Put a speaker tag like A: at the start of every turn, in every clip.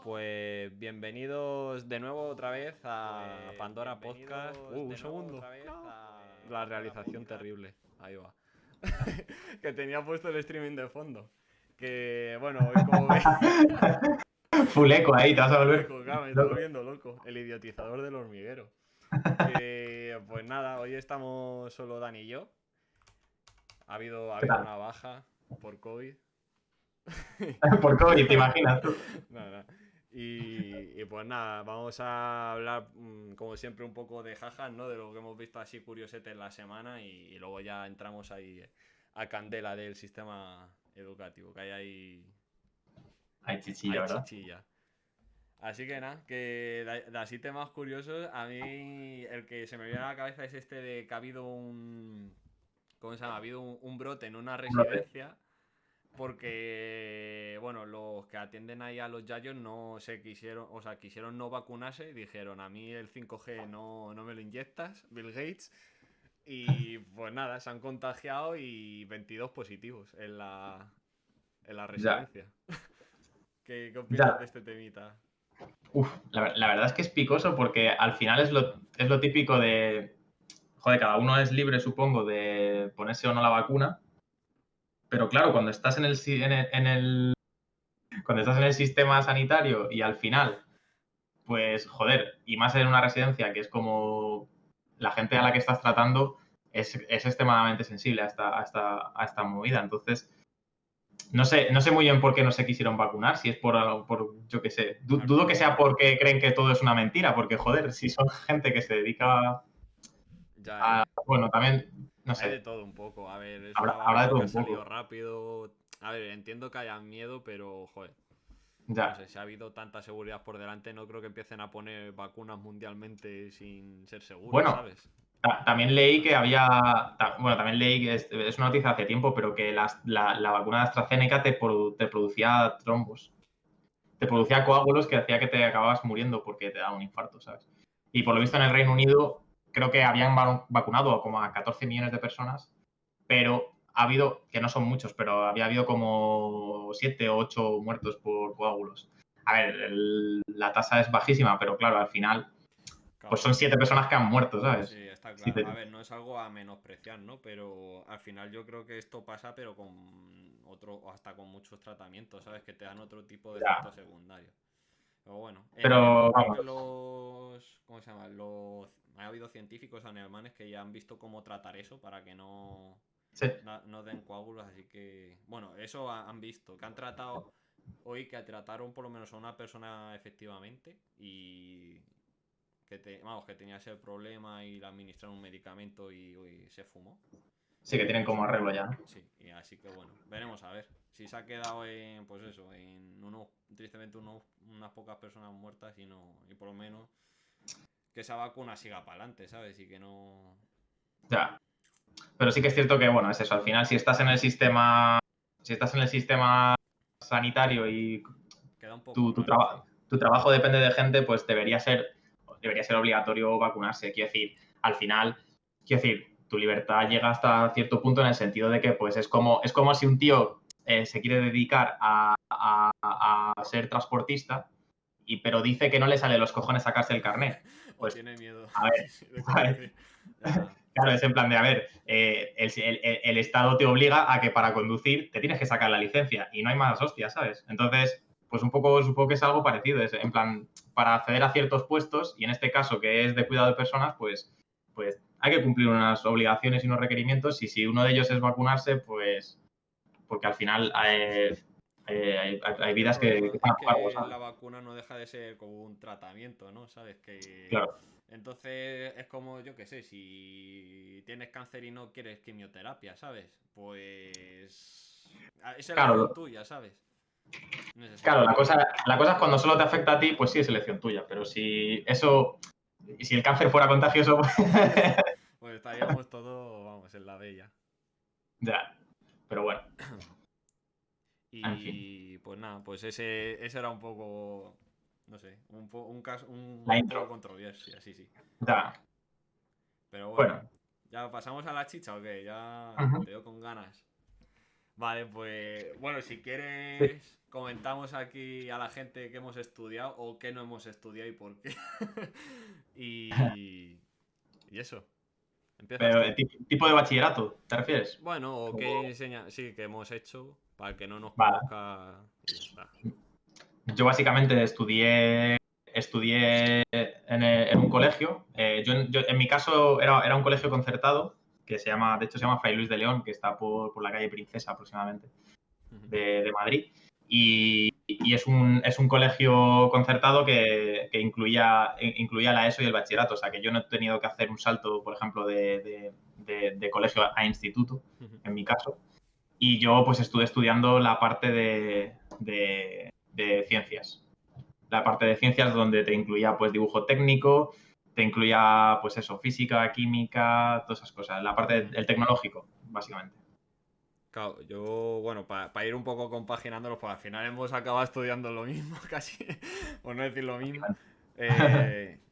A: Pues bienvenidos de nuevo otra vez a Pandora Podcast. Un segundo. La realización terrible. Ahí va. Que tenía puesto el streaming de fondo. Que bueno, hoy como veis.
B: Full eco ahí, te vas a volver.
A: Me está volviendo loco. El idiotizador del hormiguero. Que pues nada, hoy estamos solo Dani y yo. Ha habido una baja por COVID.
B: Por COVID, ¿te imaginas tú?
A: No. Y pues nada, vamos a hablar como siempre un poco de jajas, ¿no? De lo que hemos visto así curiosete en la semana y luego ya entramos ahí a candela del sistema educativo, que hay ahí...
B: Hay chichilla, ¿verdad?
A: Chichilla. Así que nada, que de así temas curiosos, a mí el que se me viene a la cabeza es este de que ha habido un... ¿Cómo se llama? Ha habido un brote en una residencia. Porque, bueno, los que atienden ahí a los yayos no se quisieron no vacunarse y dijeron, a mí el 5G no me lo inyectas, Bill Gates. Y pues nada, se han contagiado y 22 positivos en la residencia. ¿Qué opinas de este temita?
B: La verdad es que es picoso porque al final es lo típico de... Joder, cada uno es libre, supongo, de ponerse o no la vacuna. Pero claro, cuando estás cuando estás en el sistema sanitario y al final, pues, joder, y más en una residencia que es como la gente a la que estás tratando es extremadamente sensible a esta movida. Entonces, no sé muy bien por qué no se quisieron vacunar, si es por yo qué sé. Dudo que sea porque creen que todo es una mentira, porque, joder, si son gente que se dedica a... Bueno, también, no sé.
A: Hay de todo un poco, a ver, es una
B: habrá de todo
A: vacuna que ha
B: un
A: salido
B: poco.
A: rápido. A ver, entiendo que haya miedo, pero, joder.
B: Ya.
A: No sé, si ha habido tanta seguridad por delante, no creo que empiecen a poner vacunas mundialmente sin ser seguros,
B: Bueno,
A: ¿sabes?
B: también leí que había... Bueno, también leí que es una noticia hace tiempo, pero que la vacuna de AstraZeneca te producía trombos. Te producía coágulos que hacía que te acababas muriendo porque te daba un infarto, ¿sabes? Y por lo visto en el Reino Unido creo que habían vacunado como a 14 millones de personas, pero ha habido, que no son muchos, pero había habido como 7 o 8 muertos por coágulos. A ver, la tasa es bajísima, pero claro, al final pues son 7 personas que han muerto, ¿sabes?
A: Sí, está
B: Sí,
A: claro. A ver, no es algo a menospreciar, ¿no? Pero al final yo creo que esto pasa, pero con otro, o hasta con muchos tratamientos, ¿sabes? Que te dan otro tipo de efectos secundarios. Pero bueno, en
B: pero
A: creo que
B: vamos.
A: ¿cómo se llama? Ha habido científicos alemanes que ya han visto cómo tratar eso para que
B: Sí.
A: no den coágulos, así que, bueno, eso han visto, que han tratado hoy, que trataron por lo menos a una persona efectivamente y que tenía ese problema y le administraron un medicamento y se fumó.
B: Sí, que tienen como arreglo ya, ¿no?
A: Sí, y así que bueno, veremos a ver. Si se ha quedado en, pues eso, tristemente unas pocas personas muertas y por lo menos que esa vacuna siga para adelante, ¿sabes? Y que no...
B: Ya. Pero sí que es cierto que, bueno, es eso. Al final, si estás en el sistema sanitario y
A: Queda un poco
B: tu, tu,
A: raro, sí.
B: traba- tu trabajo depende de gente, pues debería ser obligatorio vacunarse. Quiero decir, tu libertad llega hasta cierto punto en el sentido de que, pues, es como si un tío se quiere dedicar a ser transportista, pero dice que no le sale los cojones sacarse el carnet.
A: O
B: Pues,
A: tiene miedo
B: a ver,
A: de
B: ¿sabes?
A: conducir. Ya.
B: Claro, es en plan de, a ver, el Estado te obliga a que para conducir te tienes que sacar la licencia y no hay más hostias, ¿sabes? Entonces, pues un poco supongo que es algo parecido. Es en plan, para acceder a ciertos puestos, y en este caso que es de cuidado de personas, pues hay que cumplir unas obligaciones y unos requerimientos, y si uno de ellos es vacunarse, pues porque al final hay
A: Es que el
B: vidas que
A: problema
B: están
A: es
B: a juego,
A: que
B: ¿sabes?
A: la vacuna no deja de ser como un tratamiento, ¿no? ¿Sabes? Que
B: Claro.
A: entonces es como, yo qué sé, si tienes cáncer y no quieres quimioterapia, ¿sabes? Pues es elección
B: Claro,
A: tuya, ¿sabes? En ese
B: Claro,
A: sentido.
B: la cosa es cuando solo te afecta a ti, pues sí es elección tuya. Pero si el cáncer fuera contagioso,
A: Pues estaríamos todos, vamos, en la bella.
B: ya. Pero bueno, en fin.
A: Y pues nada, pues ese era un poco, no sé, un caso,
B: La
A: un poco
B: intro.
A: controversia, sí, sí.
B: Ya.
A: Pero bueno,
B: Bueno.
A: ¿ya pasamos a la chicha o qué? Ya
B: Ujú.
A: te veo con ganas. Vale, pues bueno, si quieres comentamos aquí a la gente que hemos estudiado o que no hemos estudiado y por qué. y, y eso, empiezas
B: Pero
A: tú.
B: tipo de bachillerato, ¿te refieres?
A: Bueno, o qué
B: O-
A: enseña, sí, que hemos hecho para el que no nos
B: Vale.
A: conozca y ya está.
B: Yo básicamente estudié en un colegio. En mi caso era un colegio concertado que de hecho se llama Fray Luis de León, que está por la calle Princesa aproximadamente,
A: Ujú.
B: de Madrid. Y es un colegio concertado que incluía la ESO y el bachillerato. O sea, que yo no he tenido que hacer un salto, por ejemplo, de colegio a instituto,
A: Ujú.
B: en mi caso. Y yo pues estuve estudiando la parte de ciencias. La parte de ciencias donde te incluía pues dibujo técnico, te incluía pues eso, física, química, todas esas cosas. La parte
A: Ujú.
B: del tecnológico, básicamente.
A: Claro, yo, bueno, para ir un poco compaginándolos, pues al final hemos acabado estudiando lo mismo, casi, por no decir lo mismo.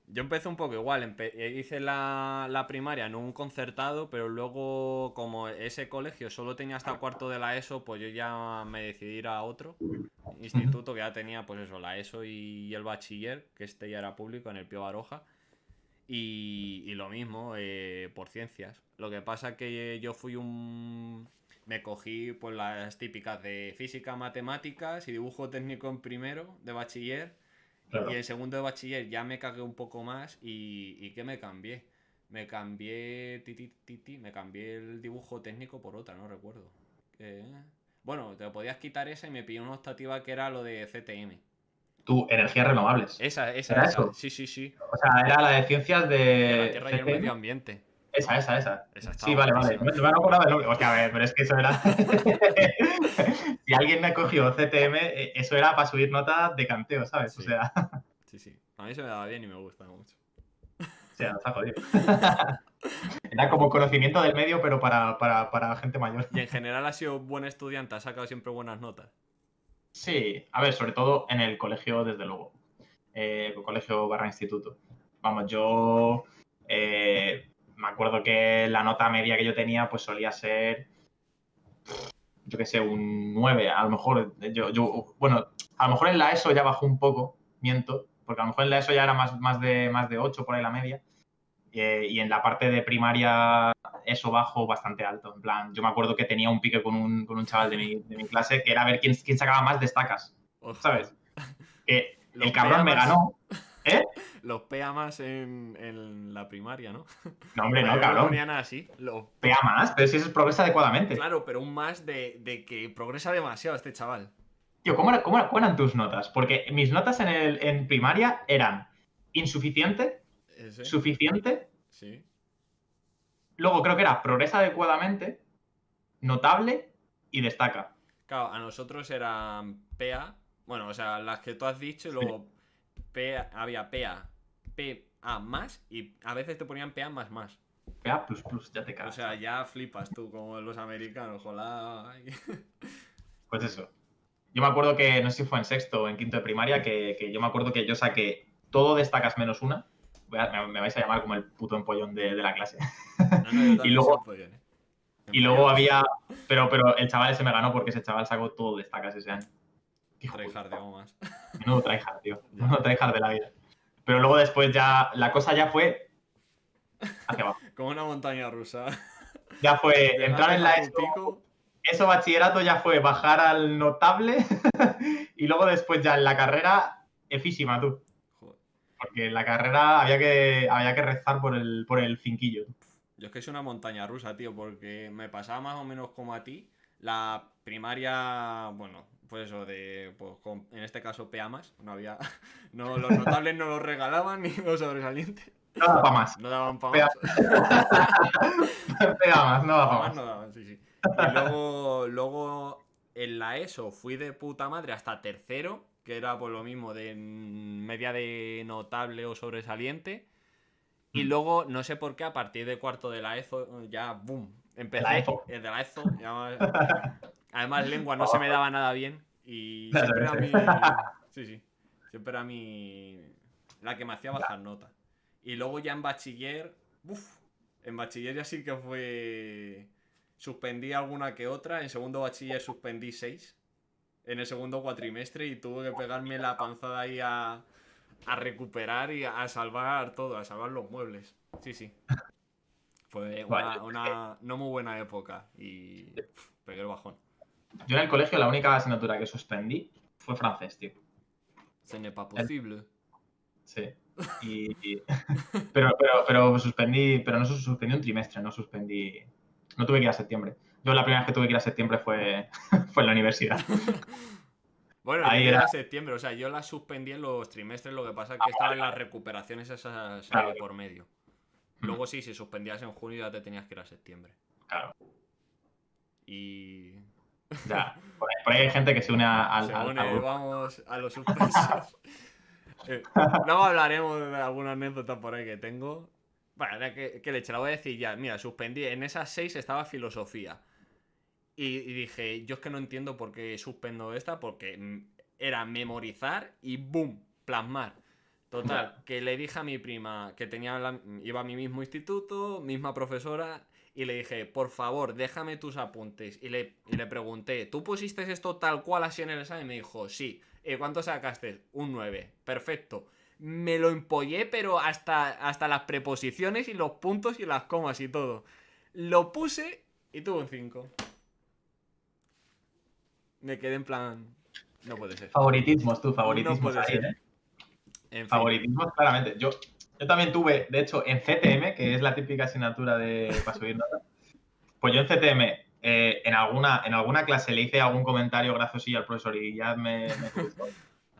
A: Yo empecé un poco igual, hice la primaria en un concertado, pero luego, como ese colegio solo tenía hasta cuarto de la ESO, pues yo ya me decidí ir a otro instituto que ya tenía, pues eso, la ESO y el bachiller, que este ya era público, en el Pío Baroja. Y lo mismo, por ciencias. Lo que pasa que yo fui un... Me cogí pues las típicas de física, matemáticas y dibujo técnico en primero de bachiller. Y
B: Claro.
A: en segundo de bachiller ya me cagué un poco más y ¿qué me cambié? Me cambié me cambié el dibujo técnico por otra, no recuerdo. Eh, Bueno, te podías quitar esa y me pillé una optativa que era lo de CTM.
B: Tú, energías renovables.
A: Esa,
B: ¿Era
A: esa.
B: eso?
A: Sí, sí, sí.
B: O sea, era la de ciencias
A: De la
B: de
A: Tierra y el
B: CCM.
A: medio ambiente.
B: Esa.
A: Esa
B: Sí,
A: estaba
B: vale, vale.
A: guapísima.
B: No me han acordado del nombre. Hostia, a ver, pero es que eso era. Si alguien me cogió CTM, eso era para subir nota de canteo, ¿sabes? O
A: Sí,
B: sea,
A: sí, sí. A mí se me daba bien y me gusta mucho.
B: nos ha jodido. Era como conocimiento del medio, pero para gente mayor.
A: Y en general has sido buen estudiante, has sacado siempre buenas notas.
B: Sí, a ver, sobre todo en el colegio, desde luego. Colegio barra instituto. Vamos, yo me acuerdo que la nota media que yo tenía, pues solía ser, yo qué sé, un 9. A lo mejor, bueno, a lo mejor en la ESO ya bajó un poco, miento, porque a lo mejor en la ESO ya era más de 8 por ahí la media. Y en la parte de primaria, eso bajo bastante alto. En plan, yo me acuerdo que tenía un pique con un chaval de mi clase que era a ver quién sacaba más destacas,
A: Hostia.
B: ¿sabes? Que el
A: Los
B: cabrón
A: pea
B: me
A: más.
B: ganó, ¿eh?
A: Los pea más en la primaria, ¿no?
B: No, hombre,
A: Pues
B: no,
A: yo lo
B: cabrón.
A: ponía nada así.
B: Pega más, pero si eso progresa adecuadamente.
A: Claro, pero un más de que progresa demasiado este chaval.
B: Tío, ¿cómo eran tus notas? Porque mis notas en primaria eran insuficiente,
A: ¿Ese?
B: suficiente,
A: Sí.
B: luego creo que era progresa adecuadamente, notable y destaca.
A: Claro, a nosotros eran PA. Bueno, o sea, las que tú has dicho y
B: Sí.
A: luego PA, había PA, PA más y a veces te ponían PA más más.
B: PA++, ya te
A: O
B: cagas,
A: sea,
B: ¿sabes?
A: ya flipas tú, como los americanos, ojalá.
B: Pues eso. Yo me acuerdo que, no sé si fue en sexto o en quinto de primaria, que yo me acuerdo que yo saqué todo destacas menos una. Me vais a llamar como el puto empollón de la clase.
A: No, no, yo
B: y
A: también soy
B: luego,
A: empollón, ¿eh?
B: y luego
A: Empollón,
B: había. Pero el chaval ese me ganó porque ese chaval sacó todo destacas ese año. Qué hijo puta.
A: tryhardeo más.
B: Menudo tryhard, tío.
A: Ya.
B: Menudo tryhard de la vida. Pero luego después ya. La cosa ya fue hacia abajo.
A: Como una montaña rusa.
B: Ya fue entrar
A: Llegaste
B: en la
A: a tu
B: ESO.
A: pico.
B: Eso bachillerato ya fue bajar al notable. Y luego después ya en la carrera, efísima tú.
A: Joder.
B: Porque en la carrera había que rezar por el cinquillo.
A: Yo es que es una montaña rusa, tío, porque me pasaba más o menos como a ti. La primaria, bueno, pues eso de, pues en este caso PA+, no había, no, los notables no los regalaban ni los sobresalientes,
B: No da para más.
A: no daban para
B: Pega,
A: más,
B: pega más, no da
A: para
B: para
A: más
B: más.
A: no daban, sí, sí. Y luego en la ESO fui de puta madre hasta tercero, que era por lo mismo de media de notable o sobresaliente. Y luego, no sé por qué, a partir de cuarto de la ESO, ya, boom,
B: De la
A: empecé.
B: EFO.
A: De la ESO, además lengua no se me daba nada bien. Y
B: Ya
A: siempre
B: se
A: era
B: ve.
A: mi... Sí, sí. Siempre era mi... La que me hacía bajar nota. Y luego ya en bachiller... Uf, en bachiller ya sí que fue... suspendí alguna que otra. En segundo bachiller suspendí 6. En el segundo cuatrimestre y tuve que pegarme la panzada ahí a recuperar y a salvar todo, a salvar los muebles. Sí, sí. Fue
B: Vale,
A: una no muy buena época y pegué el bajón.
B: yo en el colegio la única asignatura que suspendí fue francés, tío.
A: Ce n'est pas possible.
B: Sí. Pero suspendí, pero no suspendí un trimestre, no suspendí. No tuve que ir a septiembre. Yo la primera vez que tuve que ir a septiembre fue en la universidad.
A: Bueno, yo
B: Ahí
A: te iba
B: era,
A: a septiembre, o sea, yo las suspendí en los trimestres, lo que pasa es que estaban las recuperaciones esas ahí de
B: claro,
A: por medio. Luego sí, si suspendías en junio ya te tenías que ir a septiembre.
B: claro.
A: Y...
B: Ya. Por ahí hay gente que se une al
A: Se
B: grupo.
A: vamos a los suspensos. Luego hablaremos de alguna anécdota por ahí que tengo. Bueno, que leche, la voy a decir ya. Mira, suspendí. En esas 6 estaba filosofía. Y dije, yo es que no entiendo por qué suspendo esta, porque era memorizar y ¡boom! Plasmar. Total,
B: Ya.
A: que le dije a mi prima que iba a mi mismo instituto, misma profesora, y le dije, por favor, déjame tus apuntes. Y le pregunté, ¿tú pusiste esto tal cual así en el examen? Y me dijo, sí. ¿Cuánto sacaste? Un 9. Perfecto. Me lo empollé, pero hasta las preposiciones y los puntos y las comas y todo. Lo puse y tuve un 5. Me quedé en plan, no puede ser.
B: Favoritismos, tú,
A: No
B: favoritismos
A: puede
B: ahí,
A: ser.
B: ¿eh?
A: En fin.
B: Favoritismos, claramente. Yo también tuve, de hecho, en CTM, que es la típica asignatura para subir notas, pues yo en CTM, en alguna clase le hice algún comentario graciosillo al profesor y ya me cruzó.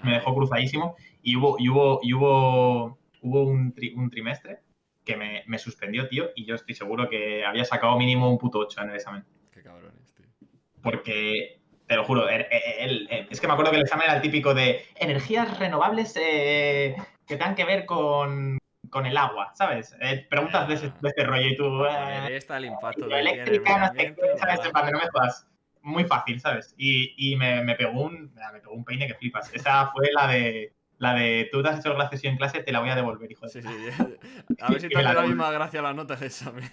B: Me
A: Ay.
B: dejó cruzadísimo. Y hubo un trimestre que me suspendió, tío, y yo estoy seguro que había sacado mínimo un puto 8 en el examen.
A: Qué cabrones, tío.
B: Porque, te lo juro, es que me acuerdo que el examen era el típico de energías renovables que tengan que ver con el agua, ¿sabes? Preguntas de este rollo y tú,
A: Va a poner esta, el impacto que tiene el
B: hidroeléctrica,
A: medio
B: no sé qué,
A: ambiente,
B: ¿sabes? En
A: la.
B: plan, no me jodas. Muy fácil, ¿sabes? Y me pegó un peine que flipas. Esa fue la de tú te has hecho el gracioso en clase, te la voy a devolver, hijo de
A: Sí,
B: puta.
A: sí. A ver si
B: Y
A: te
B: me
A: hace
B: la
A: la
B: devolvió.
A: misma gracia la nota del examen.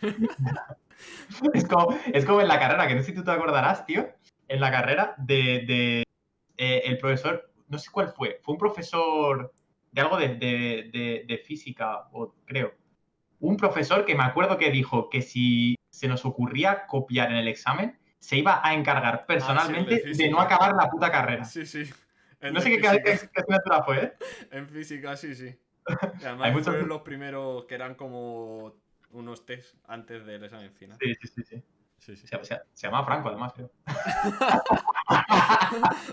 B: Es como en la carrera, que no sé si tú te acordarás, tío, en la carrera el profesor, no sé cuál fue un profesor de algo de física, creo. Un profesor que me acuerdo que dijo que si se nos ocurría copiar en el examen, se iba a encargar
A: Ah, sí, el de
B: personalmente de no
A: física.
B: acabar la puta carrera.
A: Sí, sí. El
B: No
A: de
B: sé qué
A: física.
B: asignatura fue, ¿eh?
A: En física, sí, sí. Y
B: Hay
A: además
B: muchos...
A: fueron los primeros que eran como unos test antes del examen final.
B: Sí, sí, sí, sí.
A: Sí, sí.
B: Se llama Franco, además, creo.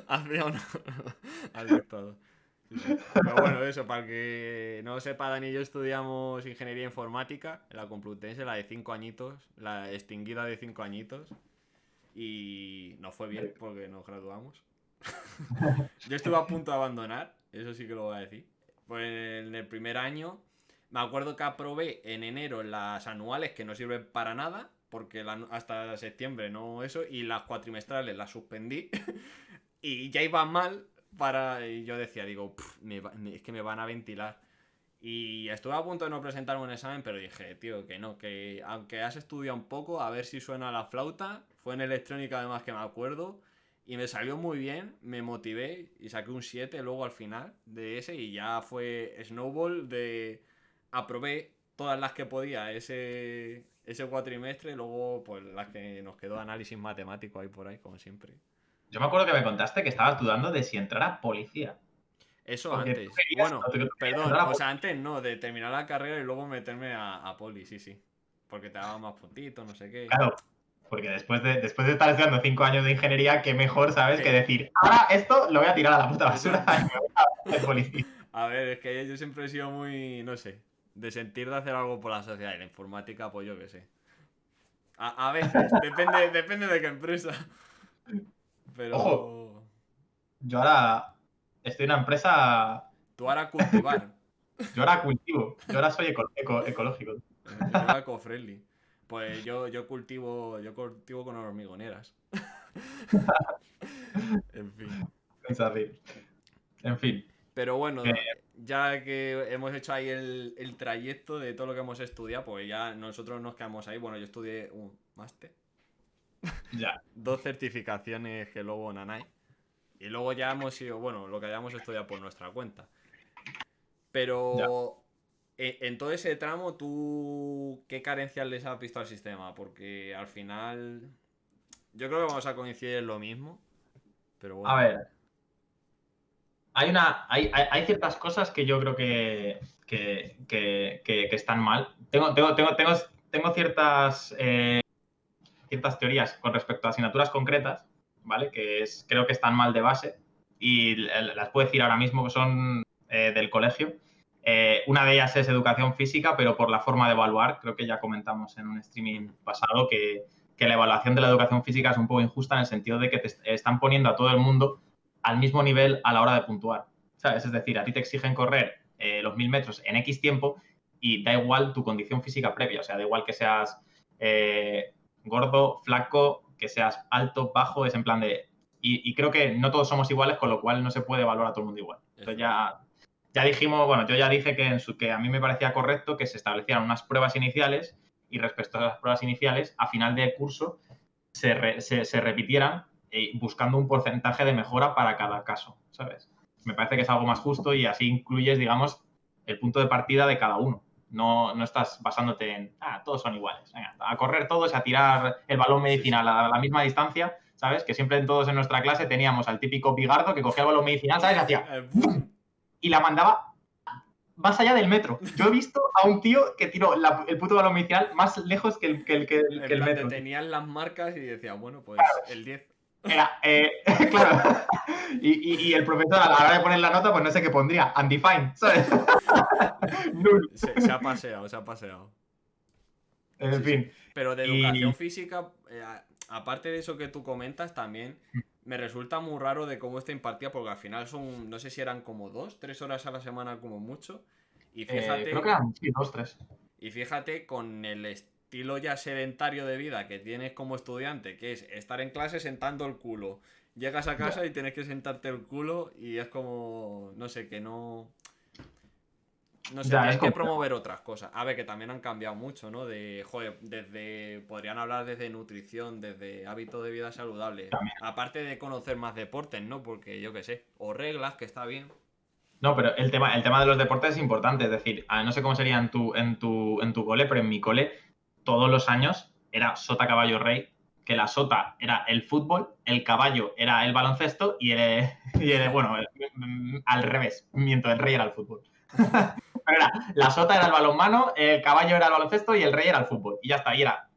A: Hacía un al dictado. Sí, sí. Pero bueno, eso, para el que no sepa, Dani y yo estudiamos ingeniería informática en la Complutense, la de 5 añitos, la extinguida de 5 añitos. Y nos fue bien porque nos graduamos. Yo estuve a punto de abandonar, eso sí que lo voy a decir. Pues en el primer año me acuerdo que aprobé en enero las anuales que no sirven para nada, porque hasta septiembre no eso, y las cuatrimestrales las suspendí y ya iban mal y yo decía, digo, es que me van a ventilar. Y estuve a punto de no presentarme un examen, pero dije, tío, que no, que aunque has estudiado un poco, a ver si suena la flauta. Fue en electrónica además que me acuerdo. Y me salió muy bien, me motivé y saqué un 7 luego al final de ese. Y ya fue Snowball de... Aprobé todas las que podía ese cuatrimestre. Luego, pues las que nos quedó análisis matemático ahí por ahí, como siempre.
B: Yo me acuerdo que me contaste que estabas dudando de si entrar a policía.
A: Eso
B: Porque tú
A: antes.
B: querías,
A: Bueno,
B: tú querías
A: perdón,
B: entrar a
A: o sea,
B: policía.
A: antes no, de terminar la carrera y luego meterme a poli, sí, sí. Porque te daba más puntitos, no sé qué.
B: Claro, porque después de estar estudiando 5 años de ingeniería, qué mejor, ¿sabes? Que
A: Que-
B: decir, ahora esto lo voy a tirar a la puta basura
A: Exacto.
B: y me voy a hacer policía.
A: A ver, es que yo siempre he sido muy, no sé, de sentir de hacer algo por la sociedad y la informática, pues yo qué sé. A veces, depende de qué empresa.
B: Ojo,
A: Pero
B: yo ahora estoy en una empresa,
A: tú ahora cultivar.
B: yo ahora cultivo, yo ahora soy ecológico.
A: Yo era eco-friendly. Pues yo cultivo con hormigoneras. En fin.
B: En fin,
A: Pero
B: que
A: bueno, ya que hemos hecho ahí el trayecto de todo lo que hemos estudiado, pues ya nosotros nos quedamos ahí. Bueno, yo estudié un máster.
B: Ya.
A: 2 certificaciones que luego Nanay. Y luego ya hemos ido, bueno, lo que hayamos estudiado por nuestra cuenta.
B: Ya.
A: Pero en todo ese tramo, ¿tú qué carencias les has visto al sistema? Porque al final yo creo que vamos a coincidir en lo mismo. Pero
B: A
A: bueno.
B: ver, hay ciertas cosas que yo creo que están mal. Tengo ciertas teorías con respecto a asignaturas concretas, ¿vale? Creo que están mal de base y las puedo decir ahora mismo que son del colegio. Una de ellas es educación física, pero por la forma de evaluar, creo que ya comentamos en un streaming pasado que la evaluación de la educación física es un poco injusta en el sentido de que te están poniendo a todo el mundo al mismo nivel a la hora de puntuar, ¿sabes? Es decir, a ti te exigen correr los 1000 metros en X tiempo y da igual tu condición física previa, o sea, da igual que seas gordo, flaco, que seas alto, bajo, es en plan de... Y creo que no todos somos iguales, con lo cual no se puede evaluar a todo el mundo igual. Entonces
A: Eso es.
B: ya dijimos, bueno, yo ya dije que a mí me parecía correcto que se establecieran unas pruebas iniciales y respecto a las pruebas iniciales, a final de curso, se repitieran buscando un porcentaje de mejora para cada caso, ¿sabes? Me parece que es algo más justo y así incluyes, digamos, el punto de partida de cada uno. No estás basándote en, todos son iguales. Venga, a correr todos, a tirar el balón
A: Sí,
B: medicinal
A: sí.
B: a la misma distancia, ¿sabes? Que siempre todos en nuestra clase teníamos al típico pigardo que cogía el balón medicinal, ¿sabes? Y hacía
A: ¡Bum!
B: y la mandaba más allá del metro. Yo he visto a un tío que tiró el puto balón medicinal más lejos que
A: En
B: el
A: plan de
B: metro.
A: tenían las marcas y decía, bueno, pues el 10.
B: Era, claro. Y el profesor a la hora de poner la nota, pues no sé qué pondría. Undefined, ¿sabes? Null.
A: Se ha paseado, se ha paseado.
B: En
A: Sí, sí.
B: fin.
A: Pero de educación
B: Y
A: física, aparte de eso que tú comentas, también me resulta muy raro de cómo está impartida, porque al final son, no sé si eran como 2, 3 horas a la semana como mucho. Y
B: creo que
A: fíjate,
B: eran, sí, dos, tres.
A: y fíjate con el estilo ya sedentario de vida que tienes como estudiante, que es estar en clase sentando el culo. Llegas a
B: Ya.
A: casa y tienes que sentarte el culo y es como, no sé, que no... No sé,
B: Ya, es
A: tienen que
B: complejo.
A: promover otras cosas. A ver, que también han cambiado mucho, ¿no? De, joder, desde, podrían hablar desde nutrición, desde hábitos de vida saludables.
B: También.
A: Aparte de conocer más deportes, ¿no? Porque yo qué sé, o reglas, que está bien.
B: No, pero el tema de los deportes es importante. Es decir, no sé cómo sería en tu cole, pero en mi cole, todos los años era sota, caballo, rey. Que la sota era el fútbol, el caballo era el baloncesto bueno, al revés, miento, el rey era el fútbol. Pero la sota era el balonmano, el caballo era el baloncesto y el rey era el fútbol. Y ya está, y era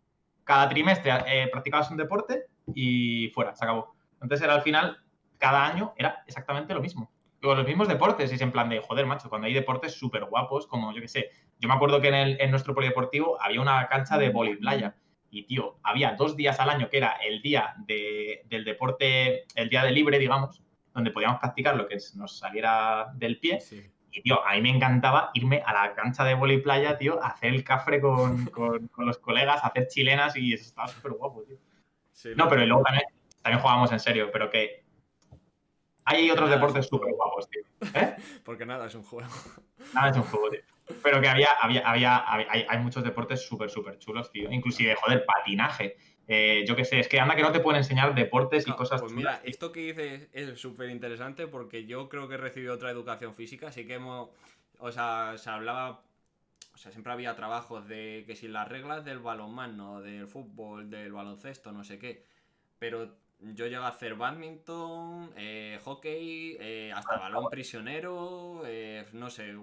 B: cada trimestre practicabas un deporte y fuera, se acabó. Entonces era al final, cada año era exactamente lo mismo. Los mismos deportes, y es en plan de, joder, macho, cuando hay deportes súper guapos, como yo qué sé. Yo me acuerdo que en nuestro polideportivo había una cancha de voliplaya. Y, tío, había 2 días al año que era el día del deporte, el día de libre, digamos, donde podíamos practicar lo que nos saliera del pie.
A: Sí.
B: Y, tío, a mí me encantaba irme a la cancha de vóley playa, tío, a hacer el cafre con los colegas, a hacer chilenas y eso estaba súper guapo, tío.
A: Sí,
B: No,
A: la
B: pero
A: verdad.
B: luego también jugábamos en serio, pero que hay
A: Porque
B: otros
A: nada es un
B: deportes súper
A: juego.
B: guapos, tío. ¿Eh?
A: Porque nada es un juego.
B: Nada es un juego, tío. Pero que hay muchos deportes súper, súper chulos, tío. Inclusive, joder, patinaje. Yo qué sé, es que anda que no te pueden enseñar deportes y cosas
A: Pues mira,
B: chulas, tío.
A: esto que dices es súper interesante porque yo creo que he recibido otra educación física, así que hemos... O sea, se hablaba... O sea, siempre había trabajos de que si las reglas del balonmano, del fútbol, del baloncesto, no sé qué. Pero yo llego a hacer badminton, hockey, hasta balón prisionero, no sé,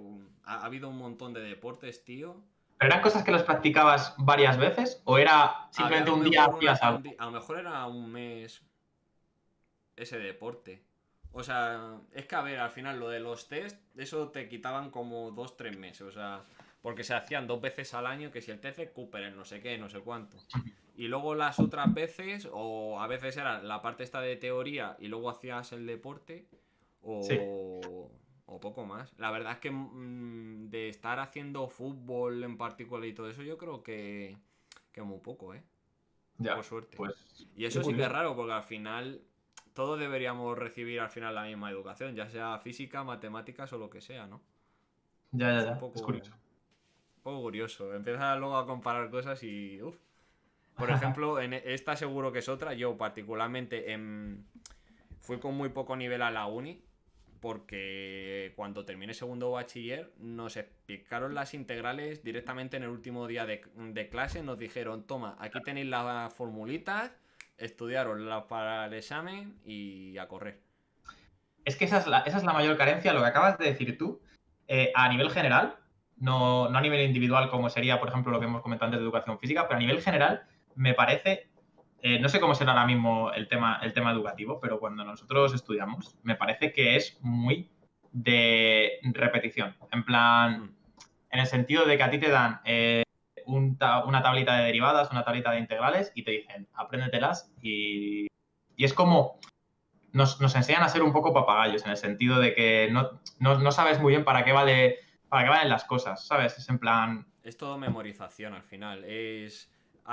A: ha habido un montón de deportes, tío.
B: ¿Pero eran cosas que las practicabas varias veces o era
A: Había a
B: simplemente
A: lo
B: un día
A: mejor
B: hacías algo?
A: a lo mejor era un mes ese deporte. O sea, es que a ver, al final lo de los test, eso te quitaban como 2, 3 meses. O sea, porque se hacían 2 veces al año, que si el test de Cooper, el no sé qué, no sé cuánto. Y luego las otras veces, o a veces era la parte esta de teoría y luego hacías el deporte,
B: Sí,
A: o poco más. La verdad es que de estar haciendo fútbol en particular y todo eso, yo creo que muy poco, ¿eh? Por
B: ya.
A: suerte.
B: Pues
A: Y
B: qué
A: eso sí que es
B: curioso.
A: raro, porque al final todos deberíamos recibir al final la misma educación, ya sea física, matemáticas o lo que sea, ¿no?
B: Ya, ya,
A: Es
B: ya. Es curioso.
A: un poco curioso. Empiezas luego a comparar cosas y... Uf. Por ejemplo, esta seguro que es otra. Yo particularmente fui con muy poco nivel a la uni. Porque cuando terminé segundo bachiller nos explicaron las integrales directamente en el último día de clase. Nos dijeron, toma, aquí tenéis las formulitas, estudiaronlas para el examen y a correr.
B: Es que esa es la mayor carencia, lo que acabas de decir tú, a nivel general, no a nivel individual como sería, por ejemplo, lo que hemos comentado antes de educación física, pero a nivel general me parece, no sé cómo será ahora mismo el tema educativo, pero cuando nosotros estudiamos, me parece que es muy de repetición. En plan, en el sentido de que a ti te dan una tablita de derivadas, una tablita de integrales y te dicen, apréndetelas y es como nos enseñan a ser un poco papagayos en el sentido de que no sabes muy bien para qué valen las cosas, ¿sabes? Es en plan...
A: Es todo memorización al final. Es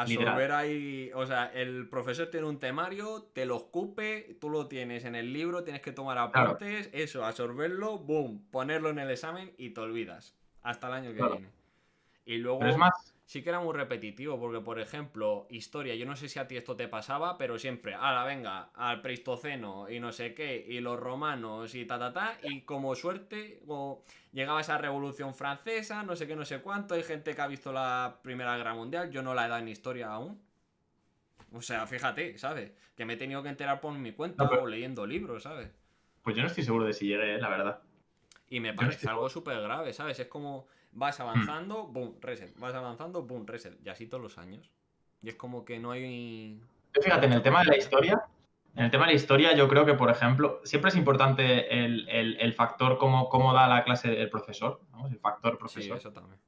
B: Literal.
A: absorber ahí. O sea, el profesor tiene un temario, te lo escupe, tú lo tienes en el libro, tienes que tomar
B: Claro,
A: apuntes, eso, absorberlo, boom, ponerlo en el examen y te olvidas. Hasta el año que
B: claro.
A: viene. Y
B: Pero es
A: luego
B: más...
A: sí que era muy repetitivo, porque por ejemplo, historia, yo no sé si a ti esto te pasaba, pero siempre, ala, venga, al Pleistoceno y no sé qué, y los romanos y y como suerte, o llegaba esa Revolución Francesa, no sé qué, no sé cuánto, hay gente que ha visto la Primera Guerra Mundial, yo no la he dado en historia aún. O sea, fíjate, ¿sabes? Que me he tenido que enterar por mi
B: No,
A: cuenta o
B: pero,
A: leyendo libros, ¿sabes?
B: pues yo no estoy seguro de si llegue, la verdad.
A: Y me
B: Yo no estoy
A: parece algo
B: seguro.
A: súper grave, ¿sabes? Es como vas avanzando, boom, reset. Vas avanzando, boom, reset. Y así todos los años. Y es como que no hay
B: Fíjate, en el
A: mucha
B: tema de la
A: continuidad.
B: historia, yo creo que, por ejemplo, siempre es importante el factor cómo da la clase el profesor, ¿no? El factor
A: Sí,
B: profesor.
A: eso también.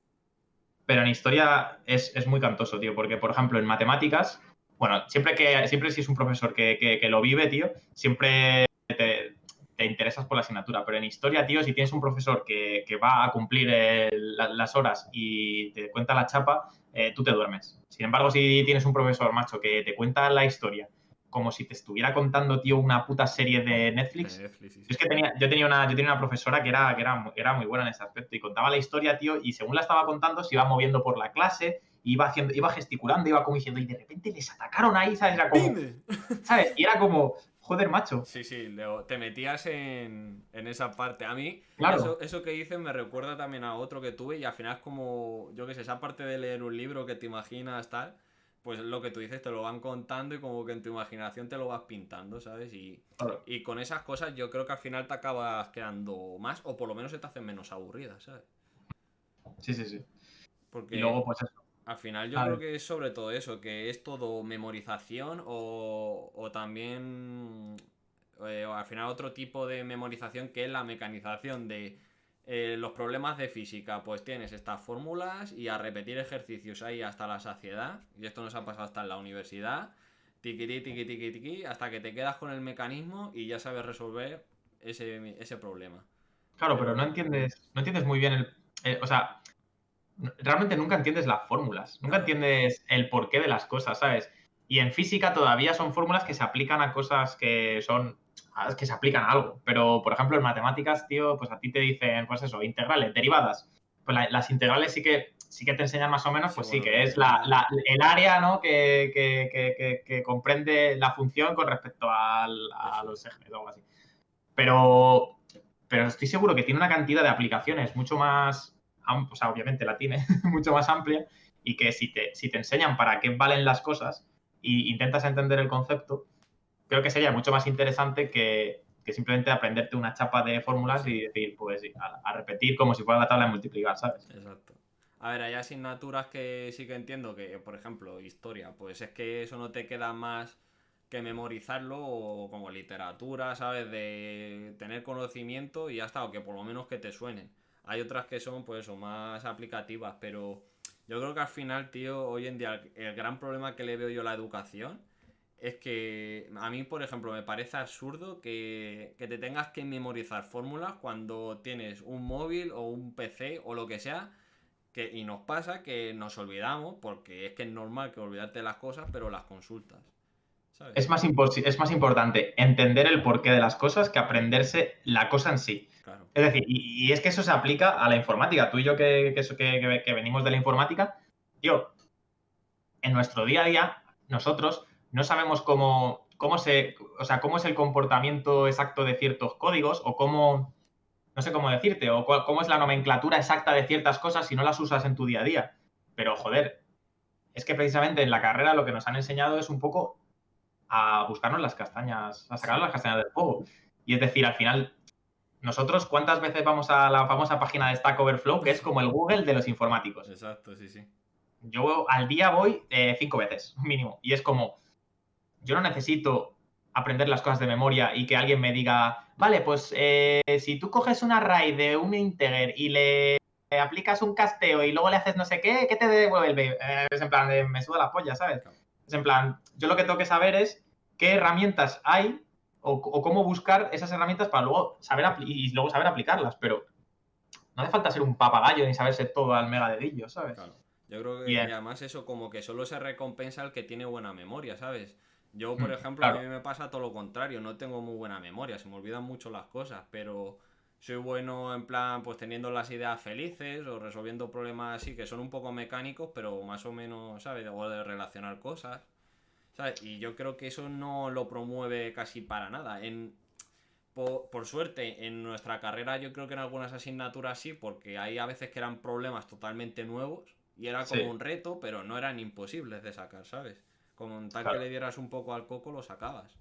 B: Pero en historia es muy cantoso, tío, porque, por ejemplo, en matemáticas, bueno, siempre si es un profesor que lo vive, tío, siempre te interesas por la asignatura. Pero en historia, tío, si tienes un profesor que va a cumplir las horas y te cuenta la chapa, tú te duermes. Sin embargo, si tienes un profesor, macho, que te cuenta la historia como si te estuviera contando, tío, una puta serie de
A: De
B: Netflix.
A: Netflix, sí,
B: Yo es
A: sí.
B: que yo tenía una profesora que era muy buena en ese aspecto y contaba la historia, tío, y según la estaba contando se iba moviendo por la clase, iba gesticulando, iba como diciendo, y de repente les atacaron ahí, ¿sabes? Era como,
A: ¡Pime!
B: ¿sabes? Y era como, joder, macho.
A: Sí, sí, Leo, te metías en esa parte. A mí,
B: Claro,
A: eso que dices me recuerda también a otro que tuve y al final es como, yo qué sé, esa parte de leer un libro que te imaginas tal, pues lo que tú dices te lo van contando y como que en tu imaginación te lo vas pintando, ¿sabes?
B: claro.
A: Y con esas cosas yo creo que al final te acabas quedando más o por lo menos se te hacen menos aburridas, ¿sabes?
B: Sí, sí, sí. Y
A: Porque
B: luego, pues eso.
A: al final yo
B: A
A: creo
B: ver,
A: que es sobre todo eso, que es todo memorización o también o al final otro tipo de memorización que es la mecanización de los problemas de física. Pues tienes estas fórmulas y a repetir ejercicios ahí hasta la saciedad. Y esto nos ha pasado hasta en la universidad. Tiqui, tiqui, tiqui, tiqui, hasta que te quedas con el mecanismo y ya sabes resolver ese problema.
B: claro, pero no
A: Pero,
B: entiendes, no entiendes muy bien o sea, realmente nunca entiendes las fórmulas, nunca
A: claro,
B: entiendes el porqué de las cosas, ¿sabes? Y en física todavía son fórmulas que se aplican a cosas que se aplican a algo. Pero, por ejemplo, en matemáticas, tío, pues a ti te dicen, pues eso, integrales, derivadas. Pues las integrales sí que te enseñan más o menos,
A: sí,
B: pues sí,
A: bueno,
B: que
A: lo
B: es
A: primero.
B: el área, ¿no? Que comprende la función con respecto a
A: Eso es.
B: los ejes o algo así. Pero, pero estoy seguro que tiene una cantidad de aplicaciones mucho más, o sea, obviamente la tiene, mucho más amplia, y que si te enseñan para qué valen las cosas e intentas entender el concepto, creo que sería mucho más interesante que simplemente aprenderte una chapa de
A: Pues
B: fórmulas
A: sí.
B: y decir, pues sí, a repetir como si fuera la tabla de multiplicar, ¿sabes?
A: Exacto. A ver, hay asignaturas que sí que entiendo que, por ejemplo, historia, pues es que eso no te queda más que memorizarlo o como literatura, ¿sabes? De tener conocimiento y ya está, o que por lo menos que te suenen. Hay otras que son, pues eso, más aplicativas, pero yo creo que al final, tío, hoy en día el gran problema que le veo yo a la educación es que a mí, por ejemplo, me parece absurdo que te tengas que memorizar fórmulas cuando tienes un móvil o un PC o lo que sea. Y nos pasa que nos olvidamos, porque es que es normal que olvidarte las cosas, pero las consultas. ¿Sabes?
B: Es más importante entender el porqué de las cosas que aprenderse la cosa en sí.
A: Claro.
B: Es decir, y es que eso se aplica a la informática. Tú y yo que venimos de la informática, tío, en nuestro día a día nosotros no sabemos cómo es el comportamiento exacto de ciertos códigos o cómo, no sé cómo decirte, o cómo es la nomenclatura exacta de ciertas cosas si no las usas en tu día a día. Pero, joder, es que precisamente en la carrera lo que nos han enseñado es un poco a buscarnos las castañas, a sacarnos las castañas del fuego. Y es decir, al final, nosotros, ¿cuántas veces vamos a la famosa página de Stack Overflow, que es como el Google de los informáticos?
A: Exacto, sí, sí.
B: Yo al día voy 5 veces, mínimo. Y es como, yo no necesito aprender las cosas de memoria y que alguien me diga, vale, pues si tú coges un array de un integer y le aplicas un casteo y luego le haces no sé qué, ¿qué te devuelve? Es en plan, me suda la polla, ¿sabes?
A: Claro.
B: Es en plan, yo lo que tengo que saber es qué herramientas hay o cómo buscar esas herramientas para luego saber aplicarlas, pero no hace falta ser un papagayo ni saberse todo al mega dedillo, ¿sabes?
A: Claro. Yo creo que, y
B: Bien.
A: además eso como que solo se recompensa al que tiene buena memoria, ¿sabes? Yo, por ejemplo, a mí
B: Claro.
A: me pasa todo lo contrario, no tengo muy buena memoria, se me olvidan mucho las cosas, pero soy bueno en plan, pues teniendo las ideas felices o resolviendo problemas así que son un poco mecánicos, pero más o menos, ¿sabes? O de relacionar cosas, ¿sabes? Y yo creo que eso no lo promueve casi para nada. Por suerte, en nuestra carrera yo creo que en algunas asignaturas sí, porque hay a veces que eran problemas totalmente nuevos y era como
B: Sí,
A: un reto, pero no eran imposibles de sacar, ¿sabes? Con tal que
B: claro.
A: le dieras un poco al coco lo sacabas.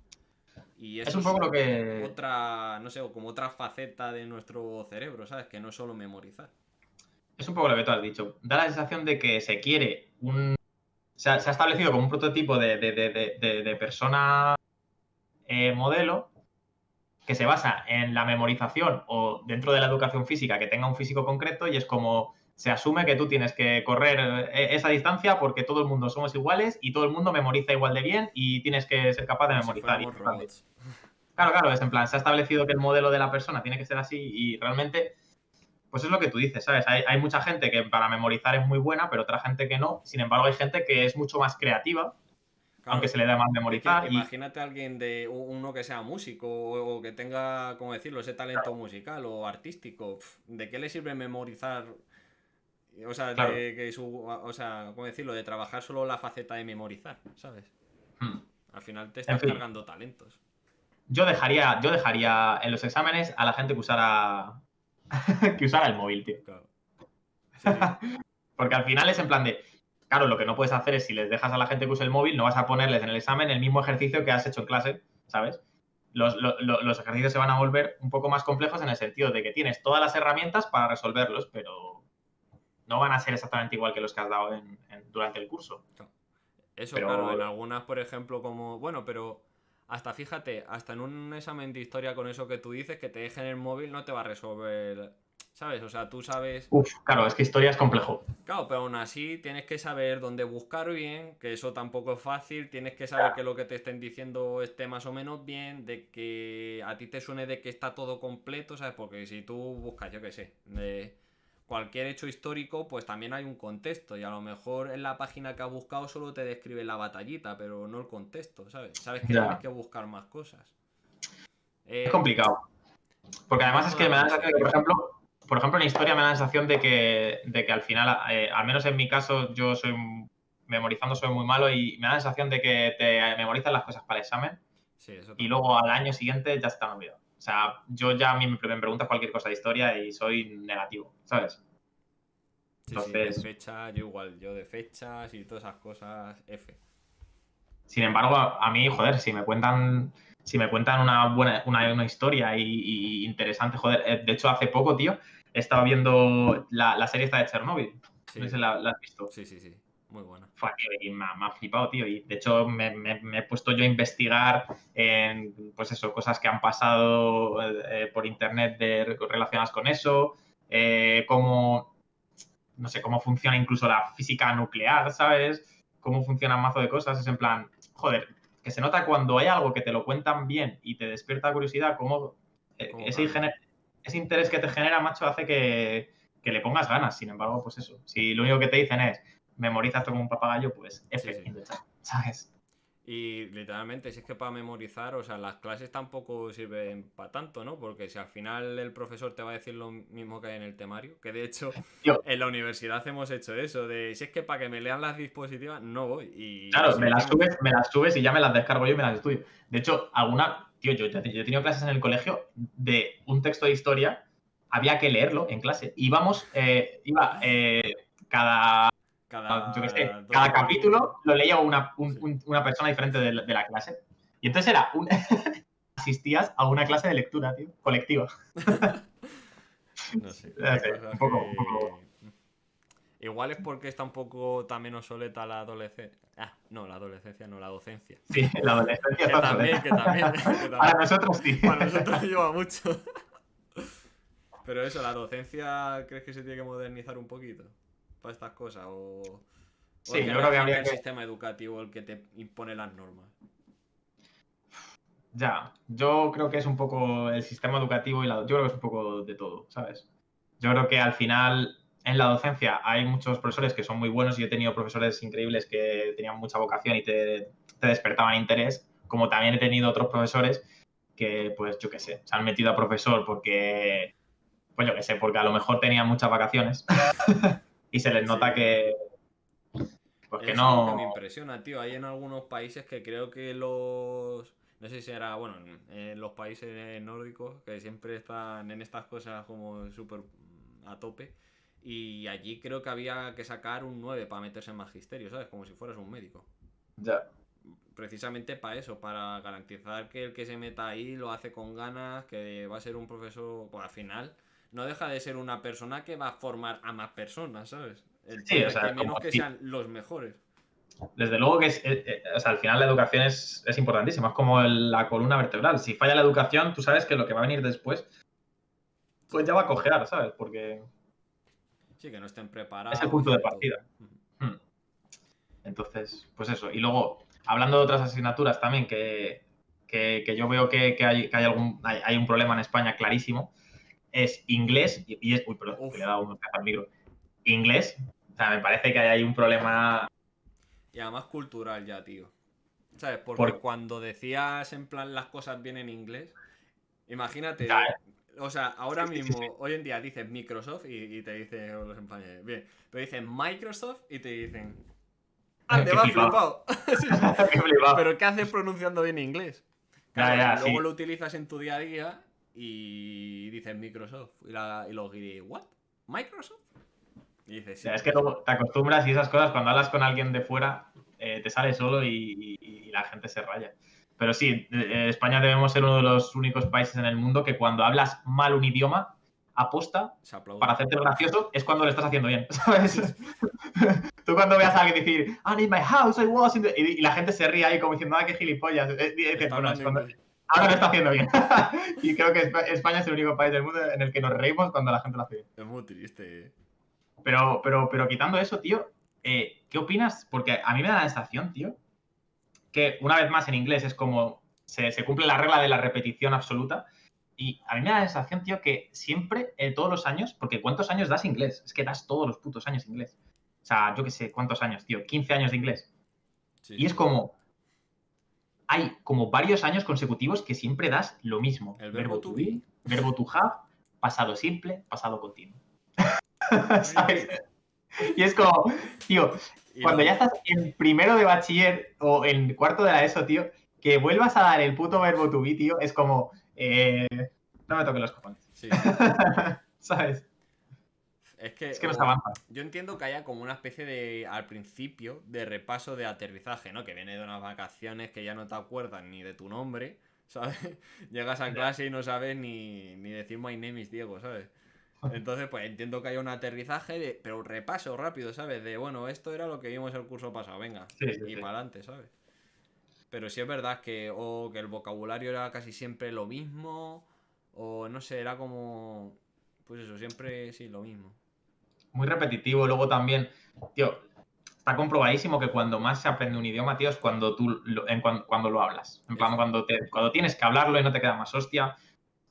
A: Y
B: Es
A: eso
B: un
A: es
B: poco lo que...
A: otra, no sé, como otra faceta de nuestro cerebro, ¿sabes? Que no es solo memorizar.
B: Es un poco lo que tú has dicho. Da la sensación de que se quiere se ha establecido como un prototipo de persona modelo que se basa en la memorización o dentro de la educación física que tenga un físico concreto y es como se asume que tú tienes que correr esa distancia porque todo el mundo somos iguales y todo el mundo memoriza igual de bien y tienes que ser capaz de
A: Como si
B: memorizar.
A: fuéramos robots.
B: Claro, claro, es en plan, se ha establecido que el modelo de la persona tiene que ser así y realmente pues es lo que tú dices, ¿sabes? Hay mucha gente que para memorizar es muy buena, pero otra gente que no. Sin embargo, hay gente que es mucho más creativa, aunque
A: Claro,
B: se le da más
A: es que
B: memorizar. Y
A: imagínate a alguien de uno que sea músico o que tenga, como decirlo, ese talento musical o artístico. ¿De qué le sirve memorizar? O sea,
B: claro,
A: de que o sea, ¿cómo decirlo? De trabajar solo la faceta de memorizar, ¿sabes?
B: hmm,
A: Al final te
B: en
A: estás
B: fin,
A: cargando talentos.
B: yo dejaría en los exámenes a la gente que usara, que usara el móvil, tío.
A: Claro. Sí, sí.
B: Porque al final es en plan de, claro, lo que no puedes hacer es si les dejas a la gente que use el móvil, no vas a ponerles en el examen el mismo ejercicio que has hecho en clase, ¿sabes? Los ejercicios se van a volver un poco más complejos en el sentido de que tienes todas las herramientas para resolverlos, pero no van a ser exactamente igual que los que has dado durante el curso.
A: Claro. Eso, claro, en
B: Pero,
A: algunas, por ejemplo, como. Bueno, pero. Hasta fíjate, hasta en un examen de historia con eso que tú dices, que te dejen el móvil no te va a resolver. ¿Sabes? O sea, tú sabes.
B: claro, es que historia es complejo.
A: Claro, pero aún así tienes que saber dónde buscar bien, que eso tampoco es fácil, tienes que saber que lo que te estén diciendo esté más o menos bien, de que a ti te suene de que está todo completo, ¿sabes? Porque si tú buscas, yo qué sé, de cualquier hecho histórico, pues también hay un contexto y a lo mejor en la página que has buscado solo te describe la batallita, pero no el contexto, ¿sabes? Sabes que tienes
B: Ya.
A: que buscar más cosas.
B: Es
A: Eh,
B: complicado. Porque
A: no
B: además es que
A: todas
B: me da
A: van
B: la
A: a ser
B: sensación que, por
A: igual.
B: ejemplo, en historia me da la sensación de que al final, al menos en mi caso, memorizando soy muy malo y me da la sensación de que te memorizas las cosas para el examen
A: Sí, eso
B: y
A: también.
B: luego al año siguiente ya se te han olvidado. O sea, yo ya a mí me preguntas cualquier cosa de historia y soy negativo, ¿sabes?
A: Sí, sí, de
B: Entonces,
A: fecha, yo igual, yo de fechas y todas esas cosas, F.
B: sin embargo, a mí, joder, si me cuentan una historia y interesante, joder, de hecho, hace poco, tío, he estado viendo la serie esta de Chernobyl. No sé
A: Sí,
B: si la has visto.
A: sí, sí, sí. Muy buena.
B: Fue, tío, y me ha flipado, tío. Y de hecho me he puesto yo a investigar en, pues eso, cosas que han pasado por internet relacionadas con eso, cómo, no sé, cómo funciona incluso la física nuclear, ¿sabes? Cómo funcionan mazo de cosas. Es en plan, joder, que se nota cuando hay algo que te lo cuentan bien y te despierta curiosidad, cómo
A: ¿Cómo
B: ese,
A: cambia?
B: ese interés que te genera, macho, hace que le pongas ganas. Sin embargo, pues eso, si lo único que te dicen es memoriza esto como un papagayo, pues
A: Sí,
B: F
A: sí.
B: in the chat, ¿sabes?
A: Y literalmente, si es que para memorizar, o sea, las clases tampoco sirven para tanto, ¿no? Porque si al final el profesor te va a decir lo mismo que hay en el temario, que de hecho
B: Tío,
A: en la universidad hemos hecho eso, de si es que para que me lean las dispositivas, no voy. Y
B: claro,
A: así decimos.
B: me las subes y ya me las descargo yo y me las estudio. De hecho, tío, yo he tenido clases en el colegio de un texto de historia, había que leerlo en clase. Cada, yo qué sé,
A: Cada
B: cada
A: 12 minutos.
B: capítulo lo leía
A: Sí.
B: una persona diferente de la clase. Y entonces asistías a una clase de lectura, tío, colectiva.
A: No sé,
B: No
A: hay
B: sé,
A: cosas
B: un poco.
A: que... Igual es porque está un poco también obsoleta la adolescencia. Ah, no, la adolescencia, no, la docencia.
B: Sí, la adolescencia
A: Que
B: está
A: también,
B: obsoleta.
A: que también, que
B: Para
A: también.
B: nosotros sí.
A: Para nosotros lleva mucho. Pero eso, ¿la docencia crees que se tiene que modernizar un poquito para estas cosas? ¿O es
B: Sí,
A: que
B: yo creo que
A: realmente
B: habría
A: el
B: que.
A: sistema educativo el que te impone las normas?
B: Ya, yo creo que es un poco el sistema educativo yo creo que es un poco de todo, ¿sabes? Yo creo que al final en la docencia hay muchos profesores que son muy buenos y he tenido profesores increíbles que tenían mucha vocación y te despertaban interés, como también he tenido otros profesores que, pues yo qué sé, se han metido a profesor porque, pues yo qué sé, porque a lo mejor tenían muchas vacaciones y se les nota
A: Sí.
B: pues que
A: Es algo que
B: no.
A: me impresiona, tío. Hay en algunos países que creo que los... No sé si era, bueno, en los países nórdicos, que siempre están en estas cosas como súper a tope. Y allí creo que había que sacar un 9 para meterse en magisterio, ¿sabes? Como si fueras un médico.
B: Ya.
A: Precisamente para eso, para garantizar que el que se meta ahí lo hace con ganas, que va a ser un profesor, pues al final no deja de ser una persona que va a formar a más personas, ¿sabes?
B: Sí, o
A: Entonces,
B: sea,
A: que
B: como
A: menos que
B: sí.
A: sean los mejores.
B: Desde luego que o sea, al final la educación es importantísima, es como la columna vertebral. Si falla la educación, tú sabes que lo que va a venir después, pues
A: Sí,
B: ya va a cojear, ¿sabes? Porque
A: sí, que no estén
B: es el
A: preparados
B: punto
A: y
B: de
A: de todo.
B: partida. Hmm. Entonces, pues eso. Y luego, hablando de otras asignaturas también que yo veo hay un problema en España clarísimo, es inglés, uy, perdón, que le he
A: Uf.
B: dado un al micro. Inglés, o sea, me parece que hay ahí un problema
A: Y además cultural ya, tío. ¿Sabes? Porque
B: por.
A: cuando decías en plan las cosas bien en inglés,
B: Ya,
A: imagínate, o sea,
B: sí,
A: ahora
B: sí, sí, sí.
A: mismo, hoy en día dices Microsoft y te dicen los españoles, bien, pero dicen Microsoft y te dicen, ande,
B: Qué
A: va
B: flipado.
A: flipado. Sí, sí.
B: Qué flipado.
A: Pero ¿qué haces pronunciando bien inglés?
B: Ya,
A: Claro,
B: ya,
A: luego
B: sí.
A: lo utilizas en tu día a día y dices Microsoft. Y los guiris, ¿what? ¿Microsoft? Y dices,
B: O sea,
A: sí,
B: es que
A: sí.
B: luego te acostumbras y esas cosas, cuando hablas con alguien de fuera, te sale solo y la gente se raya. Pero sí, España debemos ser uno de los únicos países en el mundo que cuando hablas mal un idioma, aposta
A: Se aplaude.
B: para hacerte el gracioso, es cuando lo estás haciendo bien, ¿sabes?
A: Sí, sí.
B: Tú cuando veas a alguien decir, I need my house, I was in y la gente se ríe ahí como diciendo, ah, qué gilipollas. Y dices,
A: Está
B: bueno,
A: hablando inglés.
B: ahora lo está haciendo bien. Y creo que España es el único país del mundo en el que nos reímos cuando la gente lo hace bien.
A: Es muy triste,
B: Pero quitando eso, tío, ¿qué opinas? Porque a mí me da la sensación, tío, que una vez más en inglés es como se cumple la regla de la repetición absoluta. Y a mí me da la sensación, tío, que siempre, todos los años, porque ¿cuántos años das inglés? Es que das todos los putos años inglés. O sea, yo qué sé, ¿cuántos años, tío? 15 años de inglés.
A: Sí,
B: Y es
A: sí.
B: como, hay como varios años consecutivos que siempre das lo mismo.
A: El verbo
B: Verbo
A: to
B: to
A: be.
B: be, verbo to have, pasado simple, pasado continuo. ¿Sabes?
A: Repeat.
B: Y es como, tío,
A: Y
B: cuando ya
A: luego,
B: estás en primero de bachiller o en cuarto de la ESO, tío, que vuelvas a dar el puto verbo to be, tío, es como, no me toques los cojones.
A: sí, sí.
B: ¿Sabes?
A: Es que
B: Es que no se avanza.
A: yo entiendo que haya como una especie de, al principio, de repaso de aterrizaje, ¿no? Que viene de unas vacaciones que ya no te acuerdas ni de tu nombre, ¿sabes? Llegas a clase y no sabes ni decir my name is Diego, ¿sabes? Entonces, pues entiendo que haya un aterrizaje, pero un repaso rápido, ¿sabes? De, bueno, esto era lo que vimos el curso pasado, venga,
B: Sí, sí,
A: y
B: sí.
A: para adelante, ¿sabes? Pero sí es verdad que el vocabulario era casi siempre lo mismo, o no sé, era como, pues eso, siempre sí, lo mismo.
B: Muy repetitivo. Luego también, tío, está comprobadísimo que cuando más se aprende un idioma, tío, es cuando cuando lo hablas. En plan,
A: Eso.
B: cuando tienes que hablarlo y no te queda más hostia.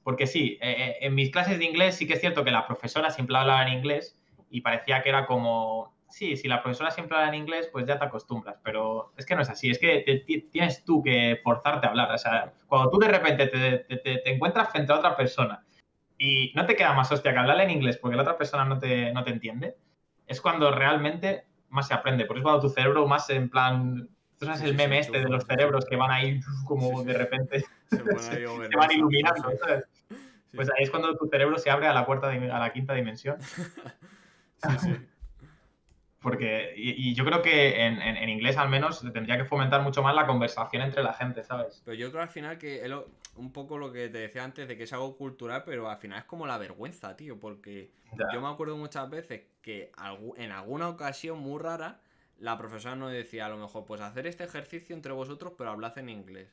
B: Porque sí, en mis clases de inglés sí que es cierto que la profesora siempre hablaba en inglés y parecía que era como sí, si la profesora siempre habla en inglés, pues ya te acostumbras, pero es que no es así, es que tienes tú que forzarte a hablar. O sea,
A: Claro.
B: cuando tú de repente te encuentras frente a otra persona y no te queda más hostia que hablarle en inglés porque la otra persona no te entiende, es cuando realmente más se aprende. Por eso cuando tu cerebro más en plan... Tú sabes
A: Sí,
B: el
A: sí, se
B: meme este de
A: enchufa,
B: los
A: sí, sí.
B: cerebros que van ahí
A: Sí,
B: como
A: sí.
B: de repente
A: Se pone ahí
B: se van
A: Overmasa,
B: iluminando,
A: Frozen.
B: ¿sabes?
A: Sí,
B: Pues
A: sí.
B: ahí es cuando tu cerebro se abre a la quinta dimensión.
A: Sí, sí.
B: Porque, y yo creo que en inglés al menos se tendría que fomentar mucho más la conversación entre la gente, ¿sabes?
A: Pero yo creo al final que un poco lo que te decía antes de que es algo cultural, pero al final es como la vergüenza, tío, porque yo
B: Ya,
A: me acuerdo muchas veces que en alguna ocasión muy rara la profesora nos decía a lo mejor, pues hacer este ejercicio entre vosotros, pero hablad en inglés,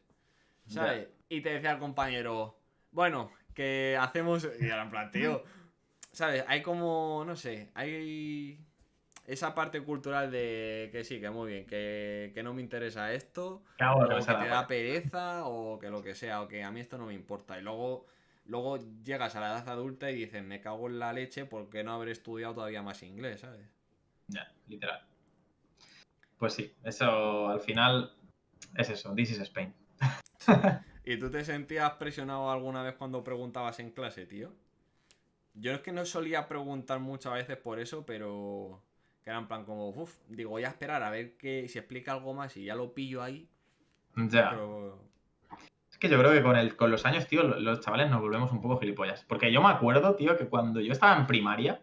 B: ya.
A: ¿sabes? Y te decía el compañero, bueno, que hacemos... Y era en plan, tío, ¿sabes? Hay como, no sé, hay esa parte cultural de que sí, que muy bien, que no me interesa esto,
B: ¿Qué hago lo que me
A: o que
B: sale
A: te
B: la
A: da
B: polla?
A: pereza, o que lo que sea, o que a mí esto no me importa. Y luego llegas a la edad adulta y dices, me cago en la leche porque no haber estudiado todavía más inglés, ¿sabes?
B: Ya, literal. Pues sí, eso al final es eso, this is Spain.
A: Sí. ¿Y tú te sentías presionado alguna vez cuando preguntabas en clase, tío? Yo es que no solía preguntar muchas veces por eso, pero que era en plan como, uff, digo, voy a esperar a ver que si explica algo más y ya lo pillo ahí,
B: Ya.
A: pero...
B: Es que yo creo que con los años, tío, los chavales nos volvemos un poco gilipollas. Porque yo me acuerdo, tío, que cuando yo estaba en primaria,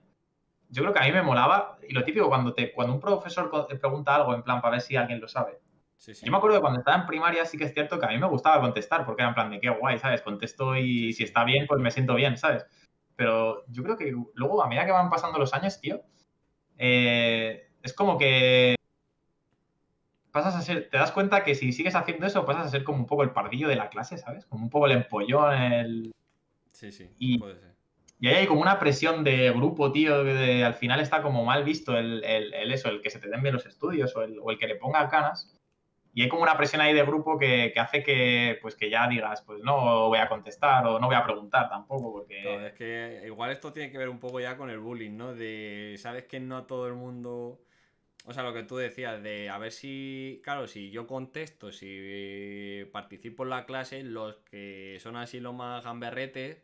B: yo creo que a mí me molaba, y lo típico, cuando un profesor te pregunta algo en plan para ver si alguien lo sabe.
A: Sí,
B: Yo me
A: sí,
B: acuerdo que cuando estaba en primaria sí que es cierto que a mí me gustaba contestar, porque era en plan de qué guay, ¿sabes? Contesto
A: sí,
B: y si
A: sí.
B: está bien, pues me siento bien, ¿sabes? Pero yo creo que luego, a medida que van pasando los años, tío, es como que pasas a ser, te das cuenta que si sigues haciendo eso, pasas a ser como un poco el pardillo de la clase, ¿sabes? Como un poco el empollón,
A: Sí, sí,
B: y,
A: puede ser.
B: y ahí hay como una presión de grupo, tío, al final está como mal visto el que se te den bien los estudios o el que le ponga ganas. Y hay como una presión ahí de grupo que hace que, pues que ya digas, pues no voy a contestar o no voy a preguntar tampoco,
A: Claro, es
B: porque...
A: que igual esto tiene que ver un poco ya con el bullying, ¿no? De, sabes que no a todo el mundo... O sea, lo que tú decías, de a ver si, claro, si yo contesto, si participo en la clase, los que son así los más gamberretes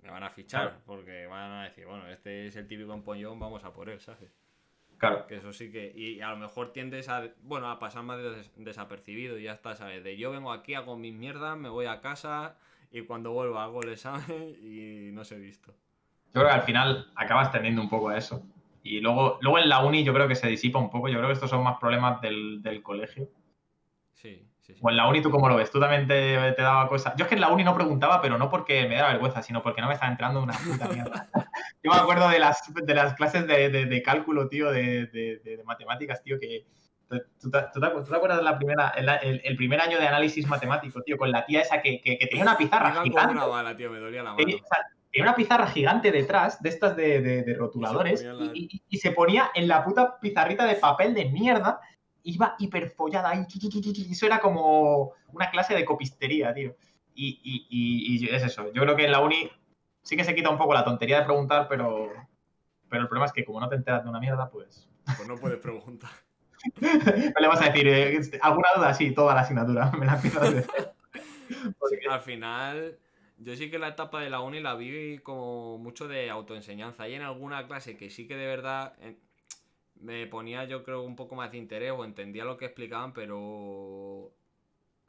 A: me van a
B: Claro,
A: fichar, porque van a decir, bueno, este es el típico empollón, vamos a por él, ¿sabes?
B: claro.
A: Que eso sí que. Y a lo mejor tiendes a. Bueno, a pasar más desapercibido y ya está, ¿sabes? De yo vengo aquí, hago mis mierdas, me voy a casa y cuando vuelvo hago el examen y no se he visto.
B: Yo creo que al final acabas tendiendo un poco a eso. Y luego en la uni yo creo que se disipa un poco. Yo creo que estos son más problemas del colegio.
A: Sí, sí,
B: O
A: sí.
B: en la uni, ¿tú cómo lo ves? ¿Tú también te daba cosas? Yo es que en la uni no preguntaba, pero no porque me daba vergüenza, sino porque no me estaba entrando una puta mierda. Yo me acuerdo de las clases de cálculo, tío, de matemáticas, tío, que... ¿Tú te acuerdas de la primera, el primer año de análisis matemático, tío, con la tía esa que tenía una pizarra
A: Iba como
B: gigante?
A: una bala, tío, me dolía la
B: Tenía,
A: mano.
B: o sea, tenía una pizarra gigante detrás, de estas de
A: Y se
B: rotuladores,
A: ponía la.
B: y se ponía en la puta pizarrita de papel de mierda, iba hiperfollada ahí, y eso era como una clase de copistería, tío. Y es eso, yo creo que en la uni sí que se quita un poco la tontería de preguntar, pero el problema es que como no te enteras de una mierda, pues
A: Pues no puedes preguntar.
B: no le vas a decir, ¿alguna duda? Sí, toda la asignatura, me la empiezas de cero.
A: Sí,
B: Porque,
A: al final. Yo sí que la etapa de la uni la vi como mucho de autoenseñanza. Y en alguna clase que sí que de verdad me ponía yo creo un poco más de interés o entendía lo que explicaban, pero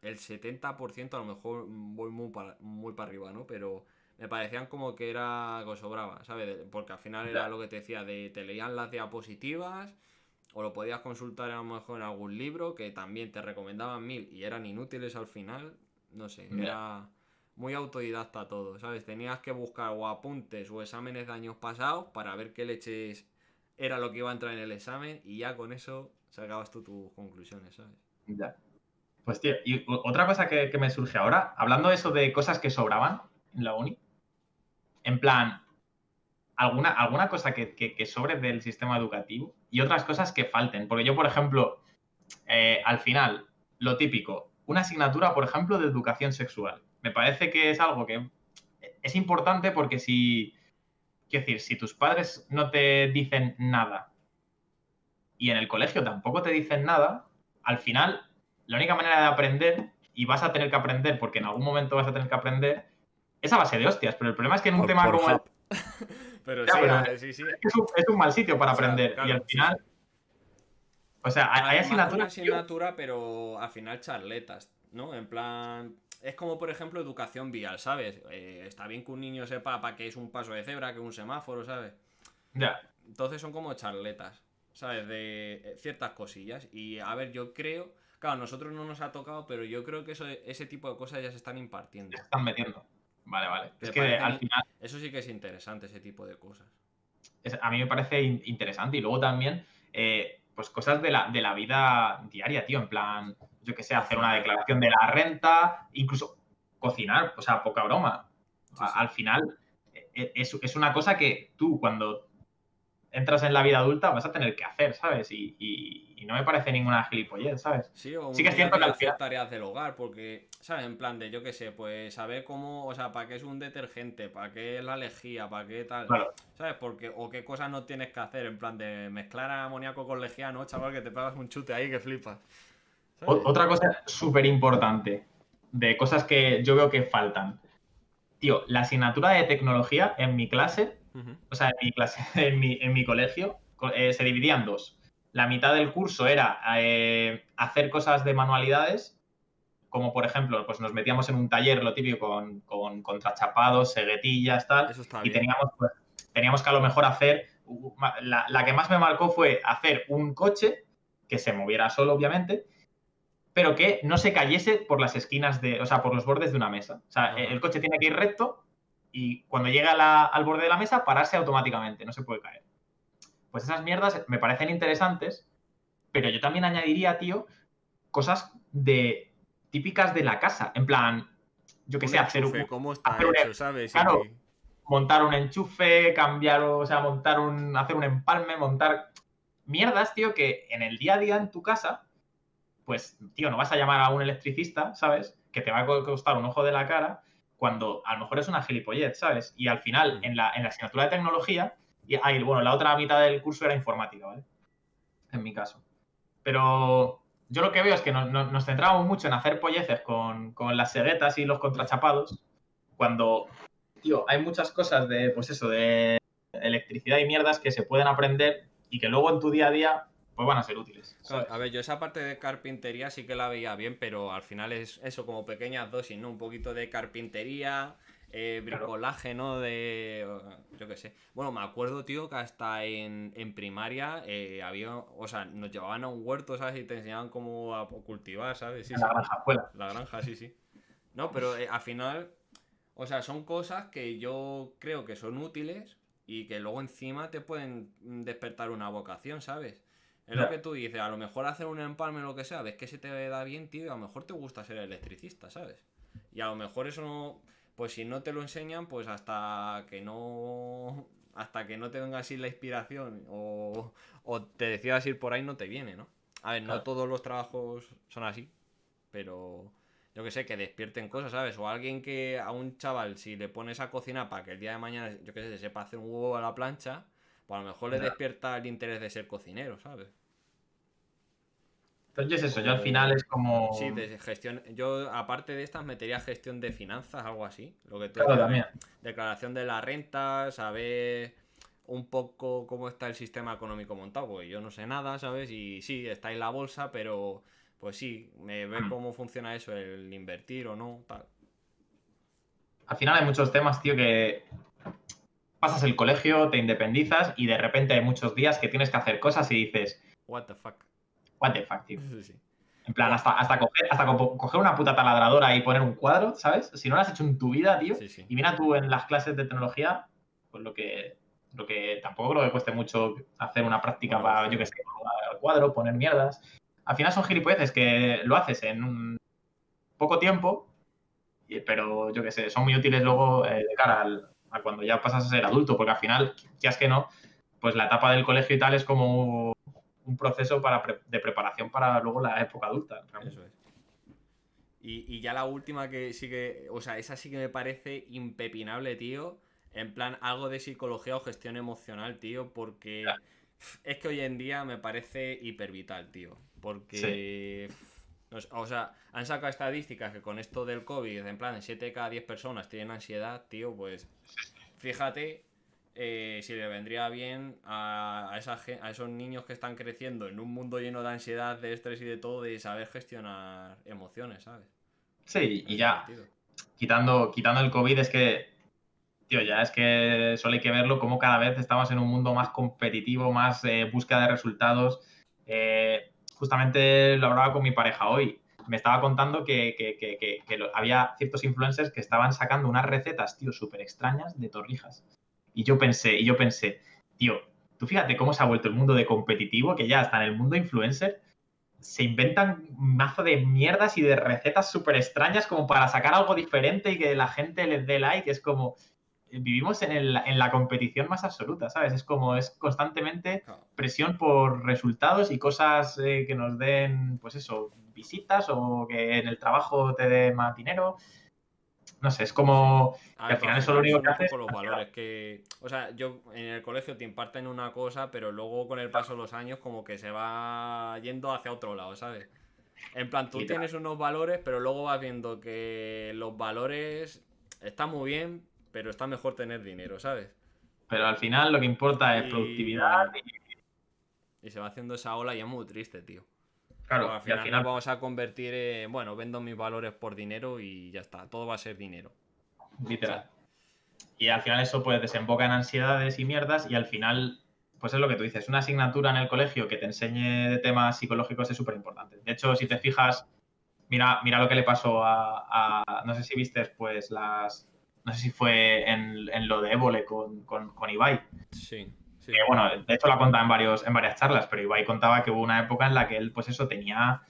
A: el 70% a lo mejor voy muy para arriba, ¿no? Pero me parecían como que era algo sobraba, ¿sabes? Porque al final era
B: ya,
A: lo que te decía, de te leían las diapositivas o lo podías consultar a lo mejor en algún libro que también te recomendaban mil y eran inútiles al final, no sé,
B: ya.
A: era muy autodidacta todo, ¿sabes? Tenías que buscar o apuntes o exámenes de años pasados para ver qué leches era lo que iba a entrar en el examen y ya con eso sacabas tú tus conclusiones, ¿sabes?
B: Ya. Pues tío, y otra cosa que me surge ahora, hablando de eso de cosas que sobraban en la uni, en plan, alguna cosa que sobre del sistema educativo y otras cosas que falten. Porque yo, por ejemplo, al final, lo típico, una asignatura, por ejemplo, de educación sexual. Me parece que es algo que es importante porque quiero decir, si tus padres no te dicen nada y en el colegio tampoco te dicen nada, al final, la única manera de aprender, y vas a tener que aprender porque en algún momento vas a tener que aprender, es a base de hostias. Pero el problema es que en un tema
A: Por
B: como el...
A: Hub. Pero
B: Ya,
A: sí,
B: pero
A: sí, sí.
B: es un mal sitio para
A: O sea,
B: aprender. Y al
A: claro, sí, sí.
B: final, o sea, hay
A: Más que una
B: asignaturas, tío,
A: asignatura, pero al final charletas, ¿no? En plan. Es como, por ejemplo, educación vial, ¿sabes? Está bien que un niño sepa para qué es un paso de cebra, que es un semáforo, ¿sabes?
B: ya,
A: Entonces son como charletas, ¿sabes? De ciertas cosillas. Y a ver, yo creo. Claro, a nosotros no nos ha tocado, pero yo creo que ese tipo de cosas ya se están impartiendo.
B: se están metiendo. Vale, vale. Es
A: Que
B: que
A: parecen.
B: al final,
A: Eso sí que es interesante, ese tipo de cosas.
B: a mí me parece interesante. Y luego también, pues cosas de la vida diaria, tío. En plan, yo que sé, hacer una
A: Cocinar.
B: declaración de la renta, incluso cocinar, o sea, poca broma.
A: Sí, sí.
B: Al final, es una cosa que tú, cuando entras en la vida adulta, vas a tener que hacer, ¿sabes? Y no me parece ninguna gilipollez, ¿sabes?
A: Sí, o
B: Sí
A: un
B: que es
A: día a
B: cierto que
A: día
B: al
A: hacer
B: final,
A: tareas del hogar, porque, ¿sabes? En plan de, yo qué sé, pues saber cómo, o sea, para qué es un detergente, para qué es la lejía, para qué tal,
B: claro,
A: ¿sabes? Porque, o qué cosas no tienes que hacer, en plan de mezclar amoníaco con lejía, ¿no, chaval? Que te pegas un chute ahí que flipas, ¿sabes?
B: otra cosa súper importante de cosas que yo veo que faltan. Tío, la asignatura de tecnología en mi clase,
A: Ujú.
B: o sea, en mi clase, en mi colegio, se dividía en dos. La mitad del curso era hacer cosas de manualidades, como por ejemplo, pues nos metíamos en un taller, lo típico, con contrachapados, seguetillas, tal,
A: Eso está
B: y
A: bien.
B: teníamos, pues, teníamos que a lo mejor hacer, la que más me marcó fue hacer un coche que se moviera solo, obviamente, pero que no se cayese por las esquinas o sea, por los bordes de una mesa. O sea, el
A: Ajá.
B: coche tiene que ir recto y cuando llega al borde de la mesa, pararse automáticamente, no se puede caer. Pues esas mierdas me parecen interesantes, pero yo también añadiría, tío, cosas típicas de la casa. En plan, yo qué
A: Un
B: sé,
A: enchufe, ¿cómo está
B: hacer un,
A: hecho, ¿sabes?
B: claro,
A: Y...
B: montar un enchufe, cambiar, o sea, hacer un empalme, montar mierdas, tío, que en el día a día en tu casa, pues, tío, no vas a llamar a un electricista, ¿sabes? Que te va a costar un ojo de la cara, cuando a lo mejor es una gilipollez, ¿sabes? Y al final,
A: Ujú.
B: en la asignatura de tecnología, bueno, la otra mitad del curso era informática, ¿vale? En mi caso. Pero yo lo que veo es que nos centramos mucho en hacer polleces con las seguetas y los contrachapados, cuando, tío, hay muchas cosas de, pues eso, de electricidad y mierdas que se pueden aprender y que luego en tu día a día, pues van a ser útiles,
A: Claro, a
B: ¿sabes?
A: ver, yo esa parte de carpintería sí que la veía bien, pero al final es eso, como pequeñas dosis, ¿no? Un poquito de carpintería,
B: Claro.
A: bricolaje, ¿no? De... yo qué sé. Bueno, me acuerdo, tío, que hasta en primaria había... O sea, nos llevaban a un huerto, ¿sabes? Y te enseñaban cómo a cultivar, ¿sabes? Sí,
B: En la
A: sí.
B: granja escuela.
A: La granja, sí, sí. No, pero al final... O sea, son cosas que yo creo que son útiles y que luego encima te pueden despertar una vocación, ¿sabes? Es lo que
B: Ya.
A: tú dices, a lo mejor hacer un empalme o lo que sea, ves que se te da bien, tío, y a lo mejor te gusta ser electricista, ¿sabes? Y a lo mejor eso no, pues si no te lo enseñan, pues hasta que no te venga así la inspiración o te decidas ir por ahí, no te viene, ¿no? A ver, no
B: Claro.
A: todos los trabajos son así, pero yo que sé, que despierten cosas, ¿sabes? O alguien que a un chaval, si le pones a cocinar para que el día de mañana, yo que sé, sepa hacer un huevo a la plancha, pues a lo mejor le
B: Ya.
A: despierta el interés de ser cocinero, ¿sabes?
B: Entonces eso, yo al final
A: O...
B: es
A: Sí,
B: como...
A: de gestión. Yo, aparte de estas, metería gestión de finanzas, algo así. Lo que tú
B: Claro,
A: decías,
B: también.
A: declaración de la renta, saber un poco cómo está el sistema económico montado, porque yo no sé nada, ¿sabes? Y sí, está en la bolsa, pero pues sí, me ve
B: Mm.
A: cómo funciona eso, el invertir o no, tal.
B: Al final hay muchos temas, tío, que pasas el colegio, te independizas y de repente hay muchos días que tienes que hacer cosas y dices,
A: What the fuck.
B: what the fuck, tío.
A: Sí, sí.
B: En plan,
A: Buah.
B: coger una puta taladradora y poner un cuadro, ¿sabes? Si no lo has hecho en tu vida, tío,
A: Sí, sí.
B: y mira tú en las clases de tecnología, pues lo que tampoco creo que cueste mucho hacer una práctica
A: Bueno,
B: para, yo qué sé, al cuadro, poner mierdas. Al final son gilipolleces que lo haces en un poco tiempo, pero yo qué sé, son muy útiles luego de cara a cuando ya pasas a ser adulto, porque al final, ya es que no, pues la etapa del colegio y tal es como un proceso de preparación para luego la época adulta, realmente.
A: Eso es. Y ya la última que sí que. O sea, esa sí que me parece impepinable, tío. En plan, algo de psicología o gestión emocional, tío. Porque. Es que hoy en día me parece hipervital, tío.
B: Sí,
A: Porque. O sea, han sacado estadísticas que con esto del COVID, en plan, 7 de cada 10 personas tienen ansiedad, tío, pues. Fíjate si le vendría bien a esos niños que están creciendo en un mundo lleno de ansiedad, de estrés y de todo, de saber gestionar emociones, ¿sabes?
B: sí,
A: En
B: y
A: ese
B: ya,
A: sentido.
B: quitando el COVID, es que, tío, ya es que solo hay que verlo como cada vez estamos en un mundo más competitivo, más búsqueda de resultados. Justamente lo hablaba con mi pareja hoy. Me estaba contando que había ciertos influencers que estaban sacando unas recetas, tío, súper extrañas de torrijas. Y yo pensé, tío, tú fíjate cómo se ha vuelto el mundo de competitivo, que ya está en el mundo influencer, se inventan un mazo de mierdas y de recetas súper extrañas como para sacar algo diferente y que la gente les dé like. Es como, vivimos en la competición más absoluta, ¿sabes? Es como, es constantemente
A: Claro.
B: presión por resultados y cosas que nos den, pues eso, visitas o que en el trabajo te dé más dinero. No sé, es
A: Sí.
B: como
A: A
B: que
A: ver,
B: al
A: pero al
B: final eso lo
A: final
B: único
A: son
B: que
A: un
B: hace es
A: poco los
B: ansiedad.
A: valores que. O sea, yo en el colegio te imparten una cosa, pero luego con el paso de los años, como que se va yendo hacia otro lado, ¿sabes? En plan, tú
B: Literal.
A: tienes unos valores, pero luego vas viendo que los valores están muy bien, pero está mejor tener dinero, ¿sabes?
B: Pero al final lo que importa es productividad
A: Y,
B: y,
A: y se va haciendo esa ola y es muy triste, tío. Pues
B: claro,
A: al
B: y al
A: final nos
B: final,
A: vamos a convertir en, bueno, vendo mis valores por dinero y ya está, todo va a ser dinero. ¿Sabes?
B: literal. Y al final eso pues desemboca en ansiedades y mierdas y al final, pues es lo que tú dices, una asignatura en el colegio que te enseñe de temas psicológicos es súper importante. De hecho, si
A: Sí,
B: te
A: sí.
B: fijas, mira lo que le pasó no sé si viste pues no sé si fue en lo de Évole con Ibai.
A: Sí,
B: Que,
A: sí.
B: bueno, de hecho lo ha contado en varias charlas, pero Ibai contaba que hubo una época en la que él, pues eso, tenía,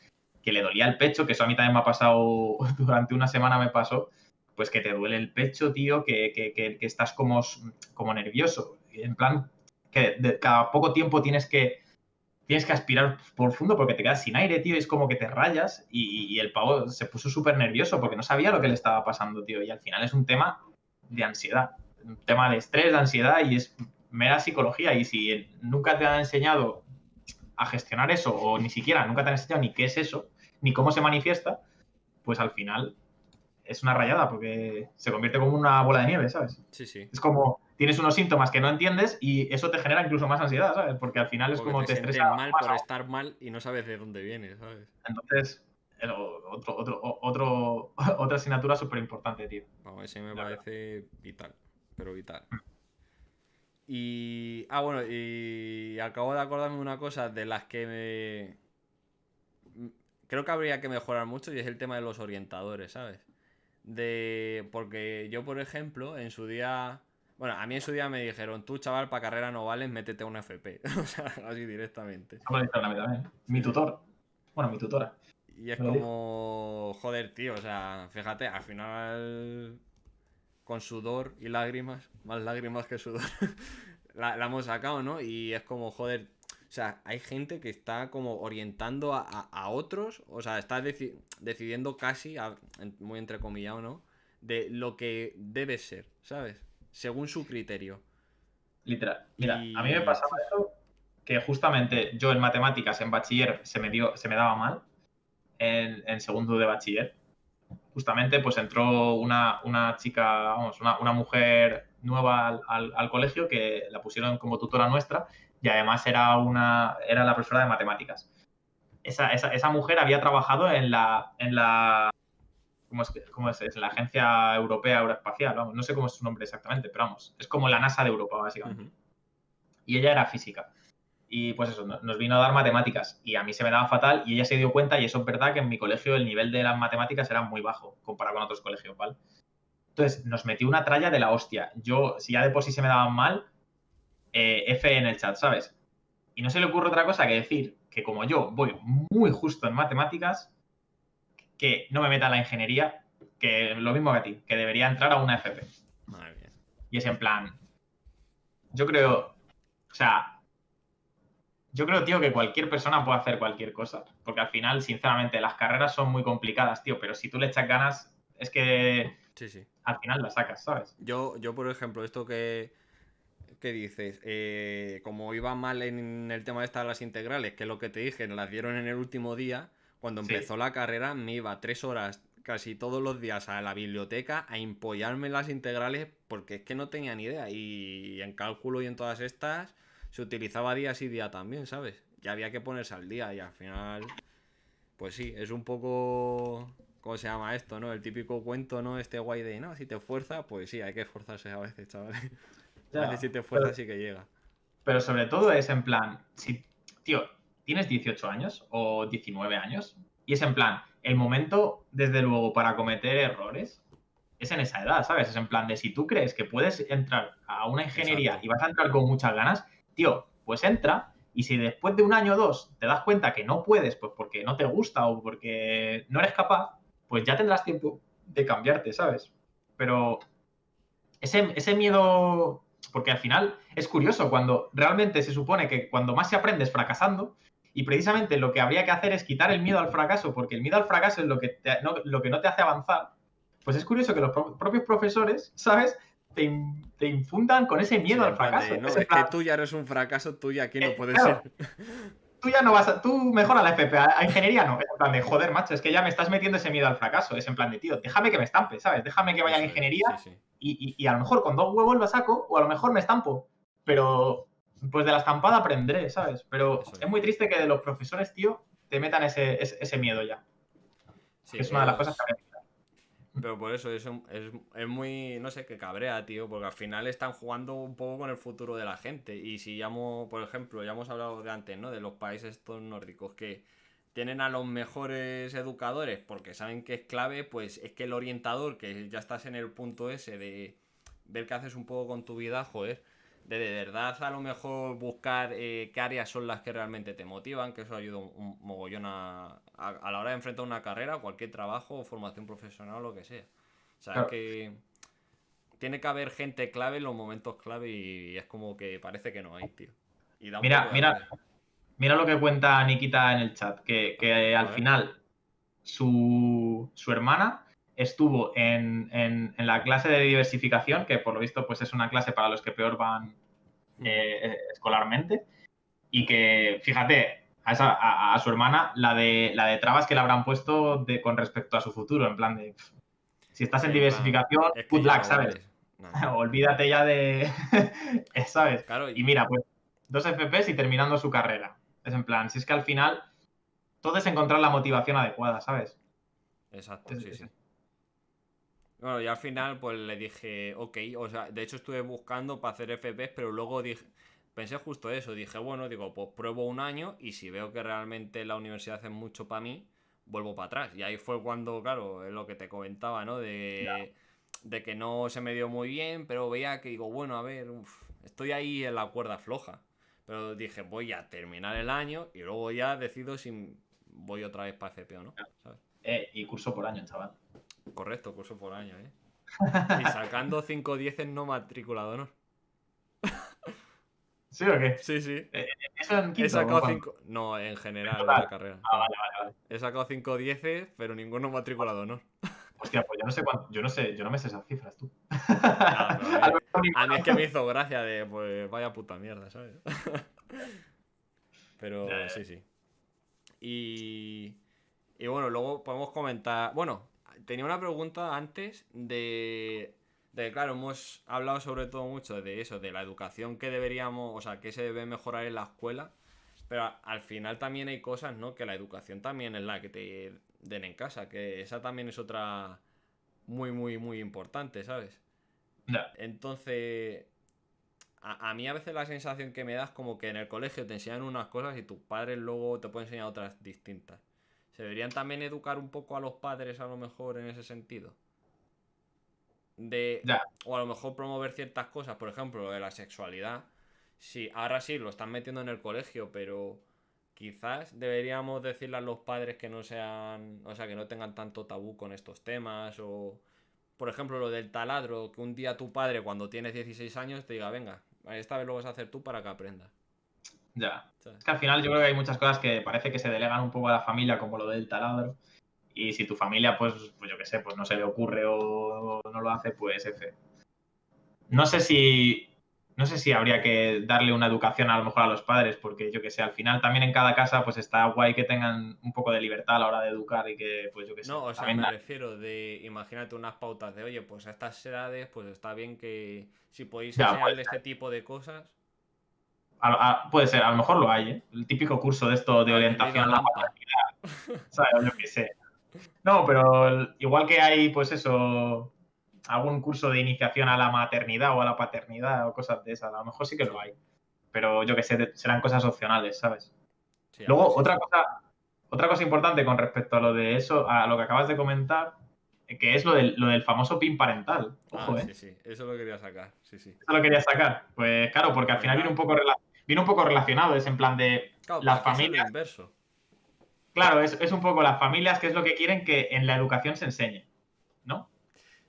B: que le dolía el pecho, que eso a mí también me ha pasado, durante una semana me pasó, pues que te duele el pecho, tío, que estás como nervioso. En plan, que cada poco tiempo tienes que aspirar profundo porque te quedas sin aire, tío, y es como que te rayas y el pavo se puso súper nervioso porque no sabía lo que le estaba pasando, tío, y al final es un tema de ansiedad, un tema de estrés, de ansiedad y es mera psicología y si nunca te han enseñado a gestionar eso o ni siquiera nunca te han enseñado ni qué es eso, ni cómo se manifiesta, pues al final es una rayada porque se convierte como una bola de nieve, ¿sabes?
A: Sí, sí.
B: Es como tienes unos síntomas que no entiendes y eso te genera incluso más ansiedad, ¿sabes? Porque al final es
A: Porque
B: como
A: te
B: te estresa
A: sientes mal
B: más
A: por
B: aún.
A: estar mal y no sabes de dónde viene, ¿sabes?
B: Entonces, otra asignatura súper importante, tío.
A: Vamos, ese me
B: La verdad.
A: parece vital, pero vital. Y. Ah, bueno, y acabo de acordarme de una cosa de las que creo que habría que mejorar mucho y es el tema de los orientadores, ¿sabes? Porque yo, por ejemplo, en su día. Bueno, a mí en su día me dijeron, tú, chaval, para carrera no vales, métete a una FP. O sea, así directamente.
B: Eso me lo dijeron a mí también. Mi
A: Sí, sí.
B: tutor, bueno, mi tutora,
A: Y es
B: me lo dijo.
A: como. Joder, tío, o sea, fíjate, al final. Con sudor y lágrimas, más lágrimas que sudor, la hemos sacado, ¿no? Y es como, joder, o sea, hay gente que está como orientando a otros, o sea, está decidiendo casi, muy entrecomillado, ¿no? De lo que debe ser, ¿sabes? Según su criterio.
B: Literal. Mira, a mí me
A: Y...
B: pasaba eso que justamente yo en matemáticas en bachiller se me daba mal, en segundo de bachiller. Justamente pues entró una chica, vamos, una mujer nueva al colegio que la pusieron como tutora nuestra y además era la profesora de matemáticas. Esa mujer había trabajado ¿cómo es? En la Agencia Europea Aeroespacial, vamos, no sé cómo es su nombre exactamente, pero vamos, es como la NASA de Europa, básicamente.
A: Ujú.
B: Y ella era física. Y pues eso, nos vino a dar matemáticas y a mí se me daba fatal y ella se dio cuenta y eso es verdad que en mi colegio el nivel de las matemáticas era muy bajo comparado con otros colegios, ¿vale? Entonces nos metió una tralla de la hostia. Yo, si ya de por sí se me daban mal, F en el chat, ¿sabes? Y no se le ocurre otra cosa que decir que como yo voy muy justo en matemáticas, que no me meta en la ingeniería, que lo mismo que a ti, que debería entrar a una FP.
A: Madre mía.
B: Y es en plan, yo creo, o sea, yo creo, tío, que cualquier persona puede hacer cualquier cosa, porque al final, sinceramente, las carreras son muy complicadas, tío, pero si tú le echas ganas, es que
A: Sí, sí.
B: al final la sacas, ¿sabes?
A: Yo por ejemplo, esto ¿qué dices? Como iba mal en el tema de las integrales, que es lo que te dije, las dieron en el último día, cuando
B: Sí.
A: empezó la carrera me iba 3 horas casi todos los días a la biblioteca a empollarme las integrales porque es que no tenía ni idea. Y en cálculo y en todas estas se utilizaba día sí día también, ¿sabes? Ya había que ponerse al día y al final, pues sí, es un poco... ¿Cómo se llama esto, no? El típico cuento, ¿no? Este guay de, no, si te esfuerzas, pues sí, hay que esforzarse a veces, chavales. A veces
B: Ya.
A: si te esfuerzas sí que llega.
B: Pero sobre todo es en plan, si, tío, tienes 18 años o 19 años y es en plan, el momento, desde luego, para cometer errores es en esa edad, ¿sabes? Es en plan de si tú crees que puedes entrar a una ingeniería
A: Exacto.
B: y vas a entrar con muchas ganas, tío, pues entra y si después de un año o dos te das cuenta que no puedes, pues porque no te gusta o porque no eres capaz, pues ya tendrás tiempo de cambiarte, ¿sabes? Pero ese miedo, porque al final es curioso, cuando realmente se supone que cuando más se aprende es fracasando, y precisamente lo que habría que hacer es quitar el miedo al fracaso, porque el miedo al fracaso es lo que no te hace avanzar, pues es curioso que los propios profesores, ¿sabes? Te infundan con ese
A: Sí,
B: miedo al
A: en plan
B: fracaso.
A: de,
B: Es
A: no,
B: en
A: es que
B: plan,
A: tú ya eres un fracaso, tú ya aquí no puedes
B: claro,
A: ir.
B: tú ya no vas a, tú mejora la FP, a ingeniería no, es en plan de, joder, macho, es que ya me estás metiendo ese miedo al fracaso, es en plan de, tío, déjame que me estampe, ¿sabes? Déjame que vaya a la
A: Eso es,
B: ingeniería
A: sí, sí.
B: y a lo mejor con 2 huevos lo saco o a lo mejor me estampo, pero pues de la estampada aprenderé, ¿sabes? Pero
A: Eso
B: es
A: es.
B: muy triste que los profesores, tío, te metan ese miedo ya,
A: Sí,
B: que es una de las cosas que
A: es...
B: habría que
A: Pero por eso es muy, no sé, que cabrea, tío, porque al final están jugando un poco con el futuro de la gente. Y si llamo, por ejemplo, ya hemos hablado de antes, ¿no? De los países estos nórdicos que tienen a los mejores educadores porque saben que es clave, pues es que el orientador, que ya estás en el punto ese de ver qué haces un poco con tu vida, joder, de verdad a lo mejor buscar qué áreas son las que realmente te motivan, que eso ayuda un mogollón a la hora de enfrentar una carrera, cualquier trabajo o formación profesional o lo que sea. O sea, es
B: claro.
A: que tiene que haber gente clave en los momentos clave y es como que parece que no hay, tío. Y da un
B: Mira,
A: poco de
B: mira,
A: rabia.
B: mira lo que cuenta Nikita en el chat, que
A: A
B: al
A: ver.
B: final su hermana estuvo en la clase de diversificación, que por lo visto pues es una clase para los que peor van
A: Ujú.
B: escolarmente, y que, fíjate, a su hermana la de trabas que le habrán puesto con respecto a su futuro, en plan de, si estás
A: Sí,
B: en
A: en plan,
B: diversificación,
A: es que
B: good
A: ya
B: luck,
A: no
B: ¿sabes?
A: vales. Nada.
B: Olvídate ya de, ¿sabes?
A: Claro,
B: Y mira, pues 2 FPs y terminando su carrera. Es en plan, si es que al final todo es encontrar la motivación adecuada, ¿sabes?
A: exacto,
B: Es-
A: sí,
B: es-
A: sí. Bueno, y al final pues le dije, ok, o sea, de hecho estuve buscando para hacer FPs, pero luego dije, pensé justo eso, dije, bueno, digo, pues pruebo un año y si veo que realmente la universidad hace mucho para mí, vuelvo para atrás. Y ahí fue cuando, claro, es lo que te comentaba, ¿no? De que no se me dio muy bien, pero veía que digo, bueno, a ver, estoy ahí en la cuerda floja. Pero dije, voy a terminar el año y luego ya decido si voy otra vez para FP o no, ¿sabes?
B: y curso por año, chaval.
A: Correcto, curso por año, ¿eh? Y sacando 5 10 no matriculado, ¿no?
B: ¿Sí o qué?
A: Sí, sí.
B: Eh, ¿Eso en
A: He
B: quinto o
A: sacado
B: cuándo?
A: 5. No, en
B: En
A: general, en
B: total.
A: la carrera,
B: Ah,
A: claro.
B: vale, vale, vale.
A: He sacado 5 10 pero ninguno matriculado, ¿no?
B: Hostia, pues yo no sé cuánto, yo no sé, yo no me sé esas cifras, tú.
A: Nada, pero
B: A lo mejor
A: a mí es que me
B: ninguno.
A: hizo gracia de, pues, vaya puta mierda, ¿sabes?
B: Ya,
A: Pero
B: ya.
A: sí, sí. Y. Y bueno, luego podemos comentar. Bueno, tenía una pregunta antes claro, hemos hablado sobre todo mucho de eso, de la educación que deberíamos, o sea, que se debe mejorar en la escuela. Pero al final también hay cosas, ¿no? Que la educación también es la que te den en casa, que esa también es otra muy, muy, muy importante, ¿sabes?
B: Ya.
A: Entonces, a mí a veces la sensación que me da es como que en el colegio te enseñan unas cosas y tus padres luego te pueden enseñar otras distintas. ¿Se deberían también educar un poco a los padres a lo mejor en ese sentido? De,
B: Ya.
A: o a lo mejor promover ciertas cosas, por ejemplo, lo de la sexualidad. Sí, ahora sí, lo están metiendo en el colegio, pero quizás deberíamos decirle a los padres que no sean, o sea, que no tengan tanto tabú con estos temas o, por ejemplo, lo del taladro, que un día tu padre cuando tienes 16 años te diga, venga, esta vez lo vas a hacer tú para que aprendas.
B: Ya.
A: ¿Sabes?
B: Es que al final yo creo que hay muchas cosas que parece que se delegan un poco a la familia, como lo del taladro. Y si tu familia, pues yo qué sé, pues no se le ocurre o no lo hace, pues F. No sé si no sé si habría que darle una educación a lo mejor a los padres, porque yo que sé, al final también en cada casa pues está guay que tengan un poco de libertad a la hora de educar y que, pues yo que sé,
A: No, o sea,
B: también
A: me refiero de, imagínate unas pautas de, oye, pues a estas edades, pues está bien que si podéis
B: ya, pues,
A: enseñarle este tipo de cosas.
B: puede ser, a lo mejor lo hay, ¿eh? El típico curso de esto de
A: Claro, yo no he ido
B: orientación
A: a
B: a la
A: Lampa.
B: paternidad, ¿sabes? O yo qué sé. No, pero igual que hay, pues eso, algún curso de iniciación a la maternidad o a la paternidad o cosas de esas, a lo mejor sí que lo
A: Sí,
B: hay. Pero yo que sé, serán cosas opcionales, ¿sabes?
A: sí, a ver,
B: Luego,
A: sí, sí.
B: otra cosa importante con respecto a lo de eso, a lo que acabas de comentar, que es lo del famoso PIN parental.
A: Ah,
B: Ojo, ¿eh?
A: sí, sí, eso lo quería sacar, sí, sí.
B: Eso lo quería sacar. Pues claro, porque al final
A: ¿Verdad?
B: viene un poco relacionado, es en plan de
A: Claro, pero
B: las
A: aquí es lo
B: familias.
A: inverso.
B: Claro, es un poco las familias que es lo que quieren que en la educación se enseñe, ¿no?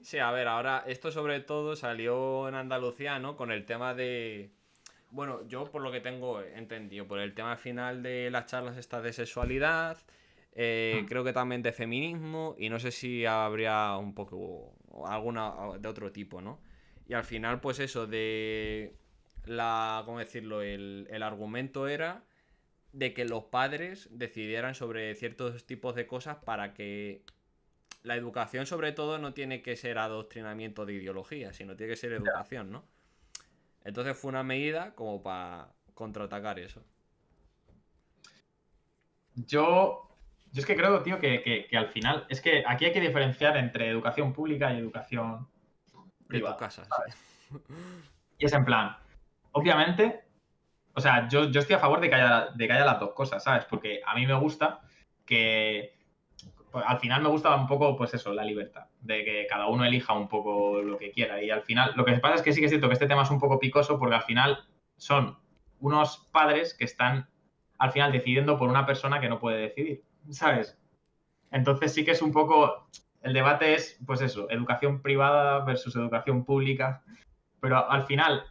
A: Sí, a ver, ahora esto sobre todo salió en Andalucía, ¿no? Con el tema de... Bueno, yo por lo que tengo entendido, por el tema final de las charlas estas de sexualidad,
B: Hmm.
A: creo que también de feminismo y no sé si habría un poco alguna de otro tipo, ¿no? Y al final, pues eso, de la, ¿cómo decirlo? El argumento era de que los padres decidieran sobre ciertos tipos de cosas para que la educación sobre todo no tiene que ser adoctrinamiento de ideología, sino tiene que ser educación, ¿no? Entonces fue una medida como para contraatacar eso.
B: Yo, yo es que creo, tío, que al final, es que aquí hay que diferenciar entre educación pública y educación
A: De tu
B: privada,
A: casa, sí.
B: ¿sabes? Y es en plan, obviamente, o sea, yo estoy a favor de que haya las dos cosas, ¿sabes? Porque a mí me gusta que, pues, al final me gusta un poco, pues eso, la libertad, de que cada uno elija un poco lo que quiera. Y al final, lo que pasa es que sí que es cierto que este tema es un poco picoso porque al final son unos padres que están al final decidiendo por una persona que no puede decidir, ¿sabes? Entonces sí que es un poco, el debate es, pues eso, educación privada versus educación pública, pero al final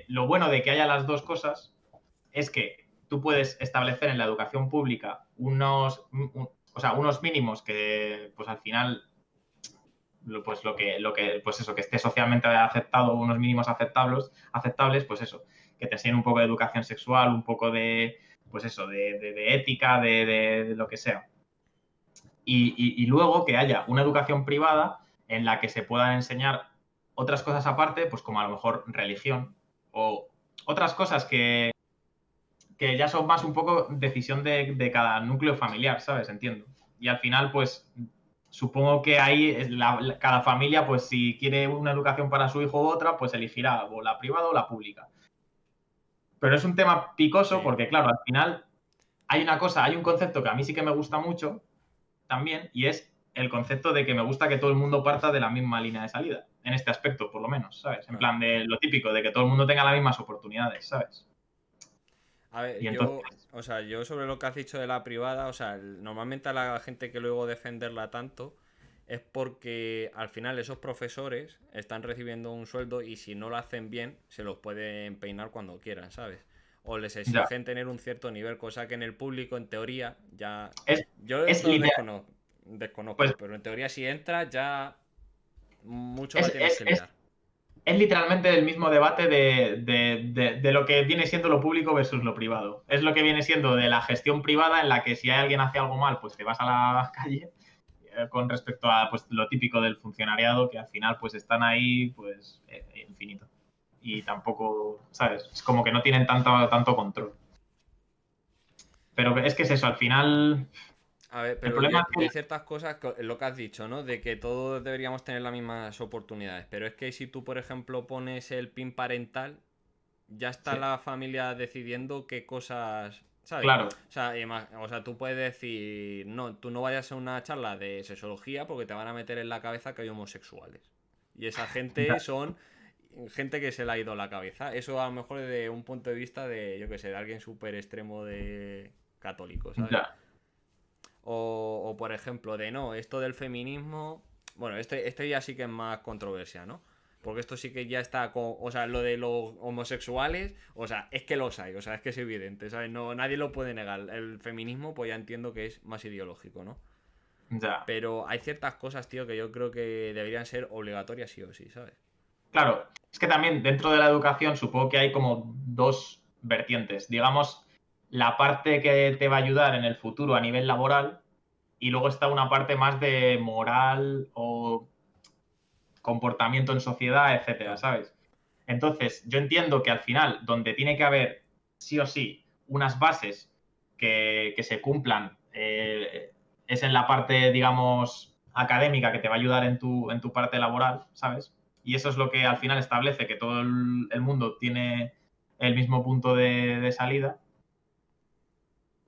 B: lo bueno de que haya las dos cosas es que tú puedes establecer en la educación pública o sea, unos mínimos que pues al final pues pues eso, que esté socialmente aceptado, unos mínimos aceptables, pues eso, que te enseñen un poco de educación sexual, un poco de, pues eso, de ética, de lo que sea y luego que haya una educación privada en la que se puedan enseñar otras cosas aparte, pues como a lo mejor religión o otras cosas que ya son más un poco decisión de cada núcleo familiar, ¿sabes? Entiendo. Y al final, pues supongo que ahí cada familia, pues si quiere una educación para su hijo u otra, pues elegirá o la privada o la pública. Pero es un tema picoso
A: Sí.
B: porque, claro, al final hay un concepto que a mí sí que me gusta mucho, también, y es el concepto de que me gusta que todo el mundo parta de la misma línea de salida, en este aspecto, por lo menos, ¿sabes? En
A: Claro.
B: plan de lo típico, de que todo el mundo tenga las mismas oportunidades, ¿sabes?
A: A ver,
B: Y entonces,
A: o sea, yo sobre lo que has dicho de la privada, o sea, normalmente a la gente que luego defenderla tanto es porque al final esos profesores están recibiendo un sueldo y si no lo hacen bien, se los pueden peinar cuando quieran, ¿sabes? O les
B: ya,
A: exigen tener un cierto nivel, cosa que en el público, en teoría, ya...
B: es,
A: Yo
B: es
A: esto
B: literal, pues,
A: desconozco, pero en teoría si entras ya mucho la
B: es,
A: tienes
B: es,
A: que
B: es,
A: liar.
B: es literalmente el mismo debate de lo que viene siendo lo público versus lo privado. Es lo que viene siendo de la gestión privada en la que si hay alguien hace algo mal, pues te vas a la calle con respecto a pues, lo típico del funcionariado, que al final pues están ahí pues infinito. Y tampoco, ¿sabes? Es como que no tienen tanto control. Pero es que es eso, al final
A: A ver,
B: el
A: pero
B: problema es
A: yo hay
B: que...
A: ciertas cosas, lo que has dicho, ¿no? De que todos deberíamos tener las mismas oportunidades. Pero es que si tú, por ejemplo, pones el pin parental, ya está
B: Sí,
A: la familia decidiendo qué cosas, ¿sabes?
B: claro,
A: O sea, tú puedes decir, no, tú no vayas a una charla de sexología porque te van a meter en la cabeza que hay homosexuales. Y esa gente
B: ya,
A: son gente que se le ha ido la cabeza. Eso a lo mejor desde un punto de vista de, yo qué sé, de alguien súper extremo de católico, ¿sabes?
B: ya.
A: Por ejemplo, de no, esto del feminismo. Bueno, este ya sí que es más controversia, ¿no? Porque esto sí que ya está con. O sea, lo de los homosexuales. O sea, es que los hay. O sea, es que es evidente, ¿sabes? No, nadie lo puede negar. El feminismo, pues ya entiendo que es más ideológico, ¿no?
B: Ya.
A: Pero hay ciertas cosas, tío, que yo creo que deberían ser obligatorias sí o sí, ¿sabes?
B: Claro, es que también dentro de la educación supongo que hay como dos vertientes. Digamos, la parte que te va a ayudar en el futuro a nivel laboral y luego está una parte más de moral o comportamiento en sociedad, etcétera,
A: Claro.
B: ¿sabes? Entonces, yo entiendo que al final, donde tiene que haber sí o sí unas bases que se cumplan, es en la parte, digamos, académica que te va a ayudar en tu parte laboral, ¿sabes? Y eso es lo que al final establece que todo el mundo tiene el mismo punto de salida.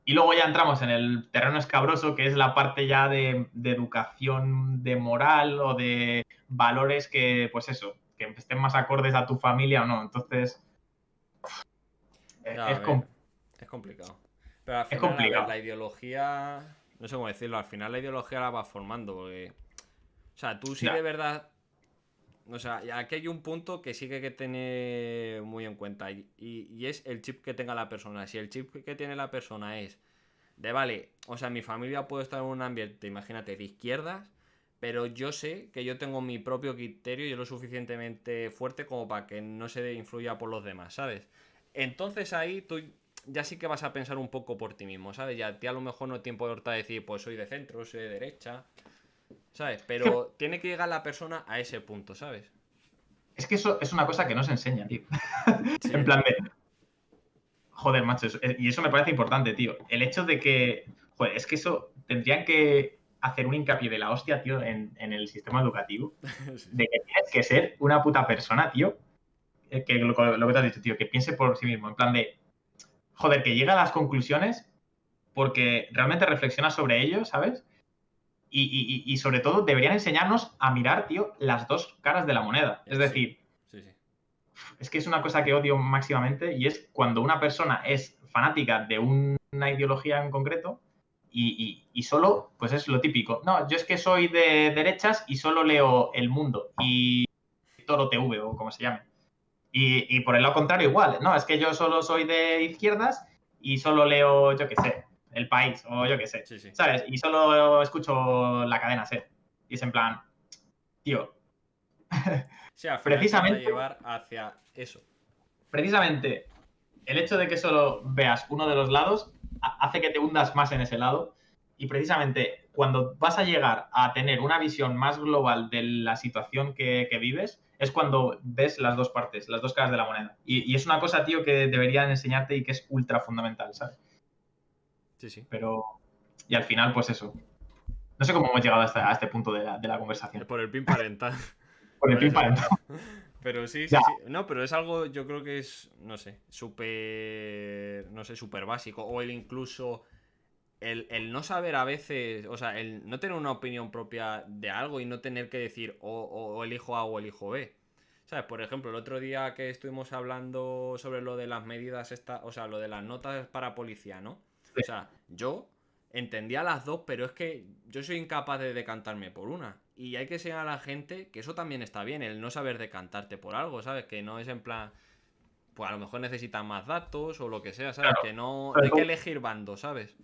B: Y luego ya entramos en el terreno escabroso, que es la parte ya de educación, de moral o de valores que, pues eso, que estén más acordes a tu familia o no. Entonces,
A: Ya, a
B: es,
A: ver, es complicado. Pero al
B: es
A: final, a ver,
B: complicado.
A: la ideología, no sé cómo decirlo, al final la ideología la vas formando, porque, o sea, tú sí
B: Ya.
A: de verdad, o sea, y aquí hay un punto que sí que hay que tener muy en cuenta, y es el chip que tenga la persona. Si el chip que tiene la persona es de, vale, o sea, mi familia puede estar en un ambiente, imagínate, de izquierdas, pero yo sé que yo tengo mi propio criterio y es lo suficientemente fuerte como para que no se influya por los demás, ¿sabes? Entonces ahí tú ya sí que vas a pensar un poco por ti mismo, ¿sabes? Ya a ti a lo mejor no te importa decir, pues soy de centro, soy de derecha, ¿sabes?
B: Es que,
A: Pero tiene que llegar la persona a ese punto, ¿sabes?
B: es que eso es una cosa que no se enseña, tío. En
A: Sí,
B: plan de, joder, macho, y eso me parece importante, tío. El hecho de que, joder, es que eso tendrían que hacer un hincapié de la hostia, tío, en el sistema educativo,
A: sí,
B: de que tienes que ser una puta persona, tío, que lo que te has dicho, tío, que piense por sí mismo, en plan de, joder, que llega a las conclusiones porque realmente reflexiona sobre ello, ¿sabes? Y sobre todo deberían enseñarnos a mirar, tío, las dos caras de la moneda. Es
A: sí,
B: decir,
A: sí, sí.
B: es que es una cosa que odio máximamente y es cuando una persona es fanática de una ideología en concreto y solo, pues es lo típico. No, yo es que soy de derechas y solo leo El Mundo y Toro TV o como se llame. Y por el lado contrario igual, no, es que yo solo soy de izquierdas y solo leo, yo qué sé, El País o yo qué sé,
A: Sí, sí.
B: ¿sabes? Y solo escucho la cadena SER. Y es en plan, tío,
A: Sí, al final te va a
B: precisamente,
A: llevar hacia eso.
B: precisamente el hecho de que solo veas uno de los lados hace que te hundas más en ese lado y precisamente cuando vas a llegar a tener una visión más global de la situación que vives es cuando ves las dos partes, las dos caras de la moneda. Y es una cosa, tío, que deberían enseñarte y que es ultra fundamental, ¿sabes?
A: Sí, sí.
B: Pero, y al final, pues eso. No sé cómo hemos llegado a este punto de la conversación.
A: Por el pin parental.
B: Por el
A: Por
B: pin
A: eso.
B: parental.
A: Pero sí,
B: Ya,
A: sí, sí. No, pero es algo, yo creo que es, no sé, súper, no sé, súper básico. O el incluso, el no saber a veces, o sea, el no tener una opinión propia de algo y no tener que decir o elijo A o elijo B. ¿Sabes? Por ejemplo, el otro día que estuvimos hablando sobre lo de las medidas, o sea, lo de las notas para policía, ¿no?
B: sí,
A: O sea, yo entendía las dos, pero es que yo soy incapaz de decantarme por una. Y hay que enseñar a la gente que eso también está bien, el no saber decantarte por algo, ¿sabes? Que no es en plan, pues a lo mejor necesitan más datos o lo que sea, ¿sabes?
B: claro.
A: Que no
B: Sobre
A: hay que
B: todo,
A: elegir bando, ¿sabes?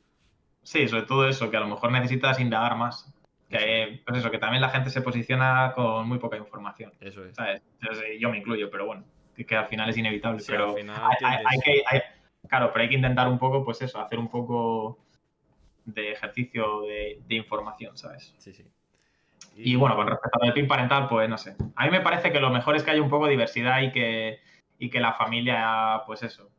B: sí, sobre todo eso, que a lo mejor necesitas indagar más.
A: Eso es,
B: Que, pues eso, que también la gente se posiciona con muy poca información.
A: eso es.
B: ¿Sabes? Entonces, yo me incluyo, pero bueno, que al final es inevitable.
A: Sí, al
B: Pero
A: final
B: hay
A: tiendes.
B: que, claro, pero hay que intentar un poco, pues eso, hacer un poco de ejercicio de información, ¿sabes?
A: Sí, sí.
B: Y bueno, con
A: Y
B: respecto al PIN parental, pues no sé. A mí me parece que lo mejor es que haya un poco de diversidad y que la familia, pues eso,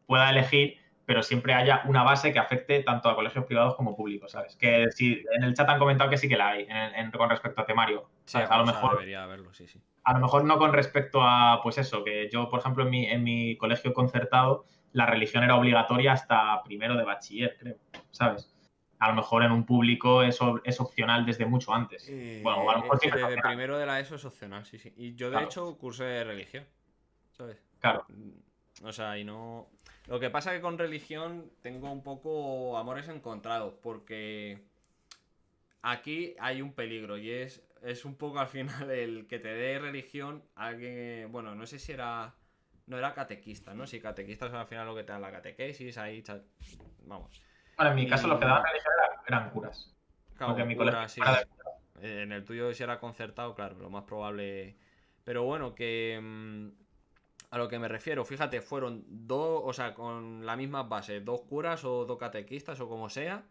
B: pueda elegir, pero siempre haya una base que afecte tanto a colegios privados como públicos,
A: claro.
B: ¿sabes? Que si en el chat han comentado que sí que la hay con respecto a temario,
A: Sí,
B: ¿sabes?
A: o sea, debería haberlo, sí, sí.
B: A lo mejor no con respecto a, pues eso, que yo, por ejemplo, en mi colegio concertado, la religión era obligatoria hasta primero de bachiller, creo, ¿sabes? A lo mejor en un público es opcional desde mucho antes. Bueno, o a lo mejor siempre es
A: Desde
B: opcional.
A: primero de la ESO es opcional, sí, sí. Y yo, de
B: Claro,
A: hecho, cursé religión, ¿sabes?
B: claro.
A: O sea, y no. Lo que pasa es que con religión tengo un poco amores encontrados, porque aquí hay un peligro y es un poco al final el que te dé religión alguien. Bueno, no sé si era. No era catequista, ¿no? Si catequista es al final lo que te dan la catequesis, ahí. Vamos.
B: Bueno, en mi caso los que daban
A: Y.
B: religión eran curas. Porque
A: Claro,
B: en mi colegio
A: cura, sí,
B: fuera
A: sí. En el tuyo si era concertado, claro, lo más probable. Pero bueno, que a lo que me refiero, fíjate, fueron dos, o sea, con la misma base, dos curas o dos catequistas o como sea,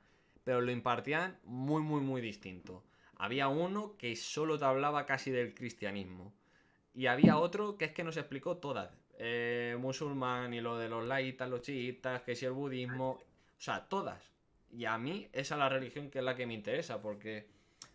A: pero lo impartían muy, muy, muy distinto. Había uno que solo te hablaba casi del cristianismo. Y había otro que es que nos explicó todas. Musulmán y lo de los laitas, los chiitas, que si el budismo. O sea, todas. Y a mí esa es la religión que es la que me interesa, porque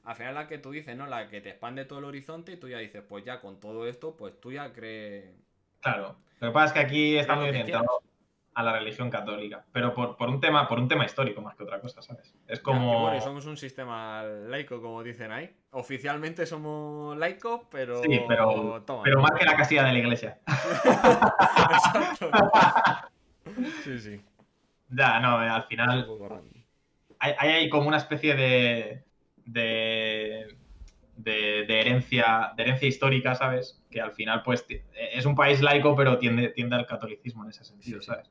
A: al final la que tú dices, ¿no? La que te expande todo el horizonte y tú ya dices, pues ya con todo esto, pues tú ya crees
B: Claro. Lo que pasa es que aquí está muy
A: lo que
B: orientado
A: quieras.
B: a la religión católica, pero por un tema histórico más que otra cosa, ¿sabes? Es
A: Ya, y bueno, y
B: como...
A: somos un sistema laico, como dicen ahí. Oficialmente somos laicos,
B: Sí,
A: pero toma.
B: pero más que la casilla de la iglesia.
A: Exacto. Sí, sí.
B: Ya, no, al
A: Es un
B: final
A: poco random.
B: hay como una especie de, de herencia histórica, ¿sabes? Que al final, pues, es un país laico, pero tiende al catolicismo en ese
A: Sí,
B: sentido,
A: sí.
B: ¿sabes?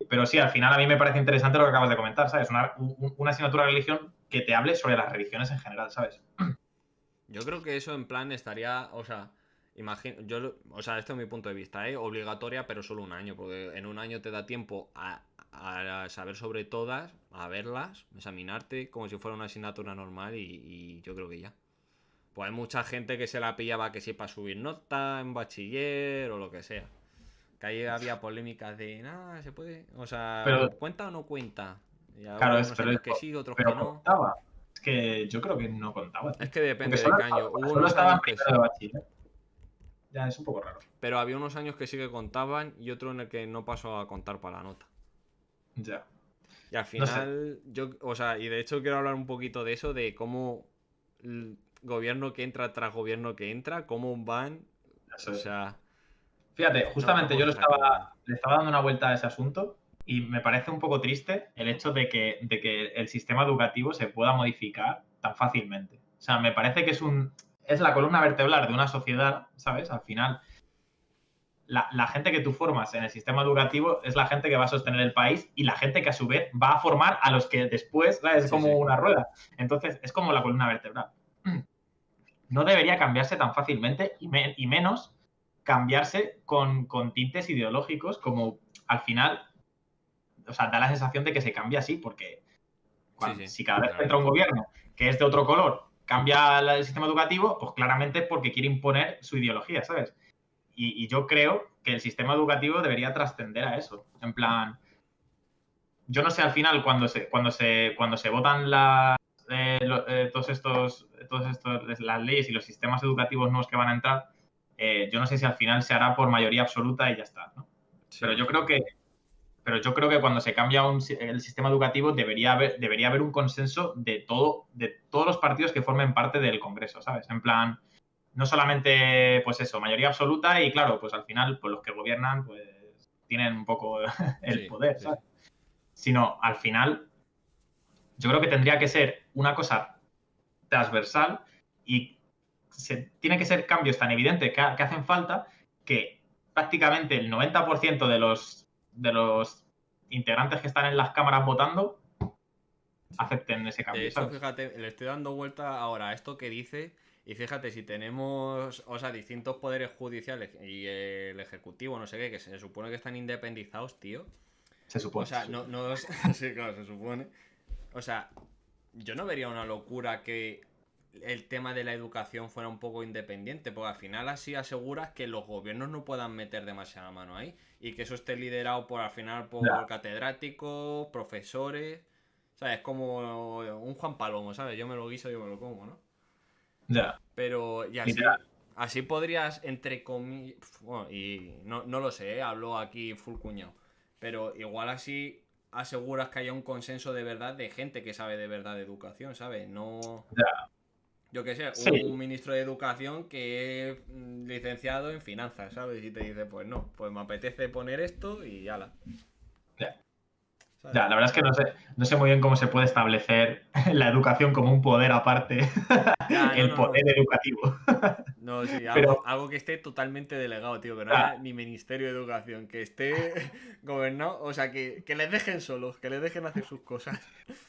B: Pero sí, al final a mí me parece interesante lo que acabas de comentar, ¿sabes? Una asignatura de religión que te hable sobre las religiones en general, ¿sabes?
A: Yo creo que eso en plan estaría, o sea, imagino, o sea, este es mi punto de vista, ¿eh? Obligatoria, pero solo un año, porque en un año te da tiempo a saber sobre todas, a verlas, examinarte como si fuera una asignatura normal y yo creo que ya. Pues hay mucha gente que se la pillaba que sí para subir nota en bachiller o lo que sea. Que ahí había polémicas de, nada, se puede, o sea,
B: Pero,
A: ¿cuenta o no cuenta? Y
B: claro,
A: hubo unos años que sí, otros que
B: pero
A: no.
B: contaba. Es que yo creo que no contaba,
A: Es
B: tío.
A: que
B: Porque
A: depende de qué año. Hubo
B: solo
A: unos
B: estaba en
A: años que
B: primero de
A: sí.
B: bachiller. Ya, es un poco raro.
A: Pero había unos años que sí que contaban y otro en el que no pasó a contar para la nota.
B: Ya.
A: Y al
B: No sé.
A: final, o sea, y de hecho quiero hablar un poquito de eso, de cómo gobierno que entra tras gobierno que entra, cómo van,
B: Eso
A: o
B: es.
A: sea,
B: Fíjate,
A: no
B: justamente yo
A: puedes estar cómodo.
B: le estaba dando una vuelta a ese asunto y me parece un poco triste el hecho de que el sistema educativo se pueda modificar tan fácilmente. O sea, me parece que es la columna vertebral de una sociedad, ¿sabes? Al final, la gente que tú formas en el sistema educativo es la gente que va a sostener el país y la gente que a su vez va a formar a los que después, ¿sabes? Es
A: Sí,
B: como
A: sí.
B: una rueda. Entonces, es como la columna vertebral. No debería cambiarse tan fácilmente y menos cambiarse con tintes ideológicos como al final, o sea, da la sensación de que se cambia así, porque
A: Sí, sí,
B: si cada vez que entra un
A: literalmente.
B: gobierno que es de otro color cambia el sistema educativo, pues claramente es porque quiere imponer su ideología, ¿sabes? Y yo creo que el sistema educativo debería trascender a eso. En plan, yo no sé al final cuando se votan las leyes y los sistemas educativos nuevos que van a entrar, yo no sé si al final se hará por mayoría absoluta y ya está, ¿no?
A: Sí,
B: Pero yo creo
A: imagino.
B: que cuando se cambia el sistema educativo debería haber un consenso de todos los partidos que formen parte del Congreso, ¿sabes? En plan, no solamente, pues eso, mayoría absoluta y claro, pues al final, pues los que gobiernan, pues tienen un poco el
A: Sí,
B: poder,
A: sí, sí.
B: ¿sabes? Sino al final, yo creo que tendría que ser una cosa transversal y tiene que ser cambios tan evidentes que hacen falta que prácticamente el 90% de los integrantes que están en las cámaras votando
A: Sí.
B: acepten ese
A: De
B: cambio,
A: hecho,
B: ¿sabes?
A: fíjate, le estoy dando vuelta ahora a esto que dice. Y fíjate, si tenemos, o sea, distintos poderes judiciales y el ejecutivo, no sé qué, que se supone que están independizados, tío.
B: Se
A: O
B: supone.
A: sea, no, sí, claro, se supone. O sea, yo no vería una locura que el tema de la educación fuera un poco independiente, porque al final así aseguras que los gobiernos no puedan meter demasiada mano ahí y que eso esté liderado por al final por
B: Ya,
A: catedráticos, profesores, ¿sabes? Como un Juan Palomo, ¿sabes? Yo me lo guiso, yo me lo como, ¿no?
B: ya.
A: Pero, y
B: Literal.
A: así podrías, entre comillas, bueno, y no lo sé, hablo aquí full cuñado, pero igual así aseguras que haya un consenso de verdad de gente que sabe de verdad de educación, ¿sabes? No,
B: Ya.
A: yo qué sé, un
B: Sí,
A: ministro de educación que es licenciado en finanzas, ¿sabes? Y te dice, pues no, pues me apetece poner esto y ala,
B: ya.
A: ¿sabes?
B: Ya, la verdad es que no sé muy bien cómo se puede establecer la educación como un poder aparte,
A: Ya,
B: el
A: no.
B: poder educativo.
A: No, sí,
B: Pero,
A: algo que esté totalmente delegado, tío, que
B: o
A: no
B: sea,
A: haya ni Ministerio de Educación, que esté gobernado, o sea, que les dejen solos, que les dejen hacer sus cosas.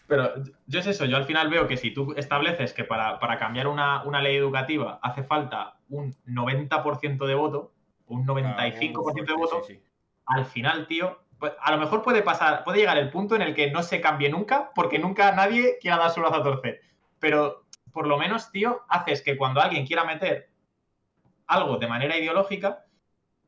B: pero yo es eso, yo al final veo que si tú estableces que para cambiar una ley educativa hace falta un 90% de voto, un
A: Claro,
B: noventa y
A: algo muy
B: cinco por ciento de
A: fuerte, sí,
B: voto,
A: sí.
B: al final, tío, pues, a lo mejor puede llegar el punto en el que no se cambie nunca, porque nunca nadie quiera dar su brazo a torcer. Pero por lo menos, tío, haces que cuando alguien quiera meter algo de manera ideológica,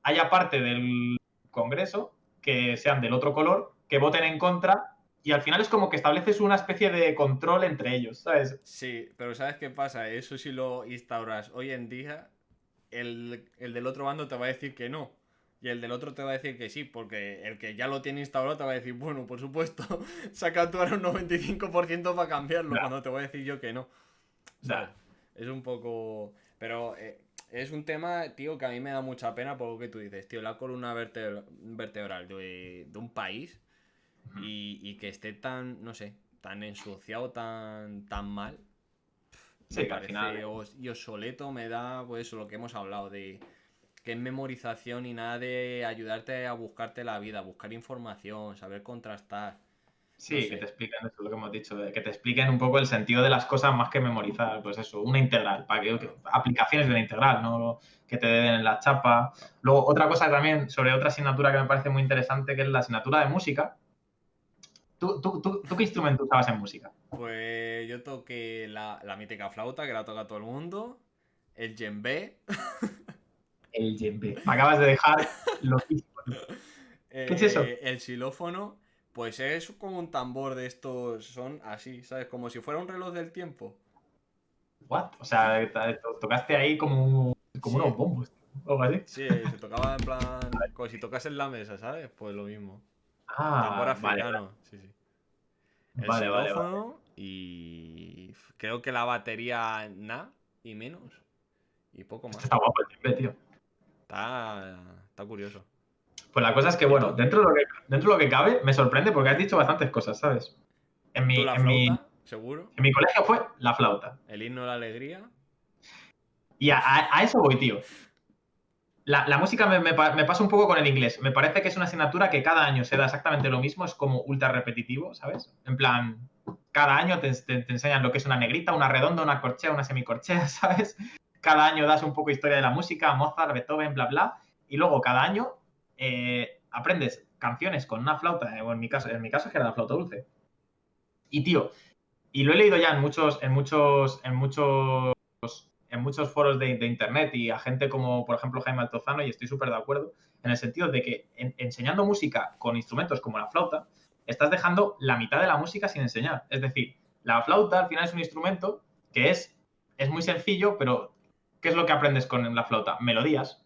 B: haya parte del Congreso que sean del otro color, que voten en contra, y al final es como que estableces una especie de control entre ellos, ¿sabes?
A: Sí, pero ¿sabes qué pasa? Eso si lo instauras hoy en día, el del otro bando te va a decir que no. Y el del otro te va a decir que sí, porque el que ya lo tiene instaurado te va a decir, bueno, por supuesto, saca tú ahora un 95% para cambiarlo,
B: Ya,
A: cuando te voy a decir yo que no. ¿Sabes?
B: ya.
A: Es un poco... Pero es un tema, tío, que a mí me da mucha pena por lo que tú dices, tío, la columna vertebral de un país y que esté tan, no sé, tan ensuciado, tan mal, me
B: Sí, que al final.
A: parece y obsoleto, me da, pues eso, lo que hemos hablado de que es memorización y nada de ayudarte a buscarte la vida, buscar información, saber contrastar, no
B: Sí, que te
A: sé.
B: expliquen eso, lo que hemos dicho, que te expliquen un poco el sentido de las cosas más que memorizar. Pues eso, una integral,
A: Claro.
B: aplicaciones de una integral, no que te den la chapa. Luego, otra cosa también sobre otra asignatura que me parece muy interesante, que es la asignatura de música. ¿Tú qué instrumento usabas en música?
A: Pues yo toqué la mítica flauta, que la toca todo el mundo, el djembe,
B: El djembe. Me acabas de dejar loquísimo. ¿Qué es eso?
A: el xilófono, pues es como un tambor de estos, son así, ¿sabes? Como si fuera un reloj del tiempo.
B: What? O sea, tocaste ahí como unos
A: Sí,
B: bombos, tío, o algo así.
A: sí, se tocaba en plan, como si tocas en la mesa, ¿sabes? Pues lo mismo. Tambor
B: Ah, vale,
A: africano, sí, sí. El
B: vale, vale, vale.
A: xilófono y creo que la batería nada y menos y poco
B: Esto
A: más.
B: está guapo el djembe, tío.
A: Está curioso.
B: Pues la cosa es que,
A: ¿Y
B: bueno,
A: tú?
B: dentro de lo que cabe, me sorprende porque has dicho bastantes cosas, ¿sabes? En
A: ¿Tú
B: mi,
A: la
B: en mi,
A: flauta? ¿Seguro?
B: en mi colegio fue la flauta.
A: ¿El himno de la alegría?
B: Y a eso voy, tío. La música me pasa un poco con el inglés. Me parece que es una asignatura que cada año se da exactamente lo mismo, es como ultra repetitivo, ¿sabes? En plan, cada año te enseñan lo que es una negrita, una redonda, una corchea, una semicorchea, ¿sabes? Cada año das un poco historia de la música, Mozart, Beethoven, bla, bla. Y luego cada año aprendes canciones con una flauta, o en mi caso es que era la flauta dulce. Y tío, y lo he leído ya en muchos foros de internet y a gente como, por ejemplo, Jaime Altozano, y estoy súper de acuerdo, en el sentido de que enseñando música con instrumentos como la flauta, estás dejando la mitad de la música sin enseñar. Es decir, la flauta al final es un instrumento que es muy sencillo, pero ¿qué es lo que aprendes con la flauta? Melodías.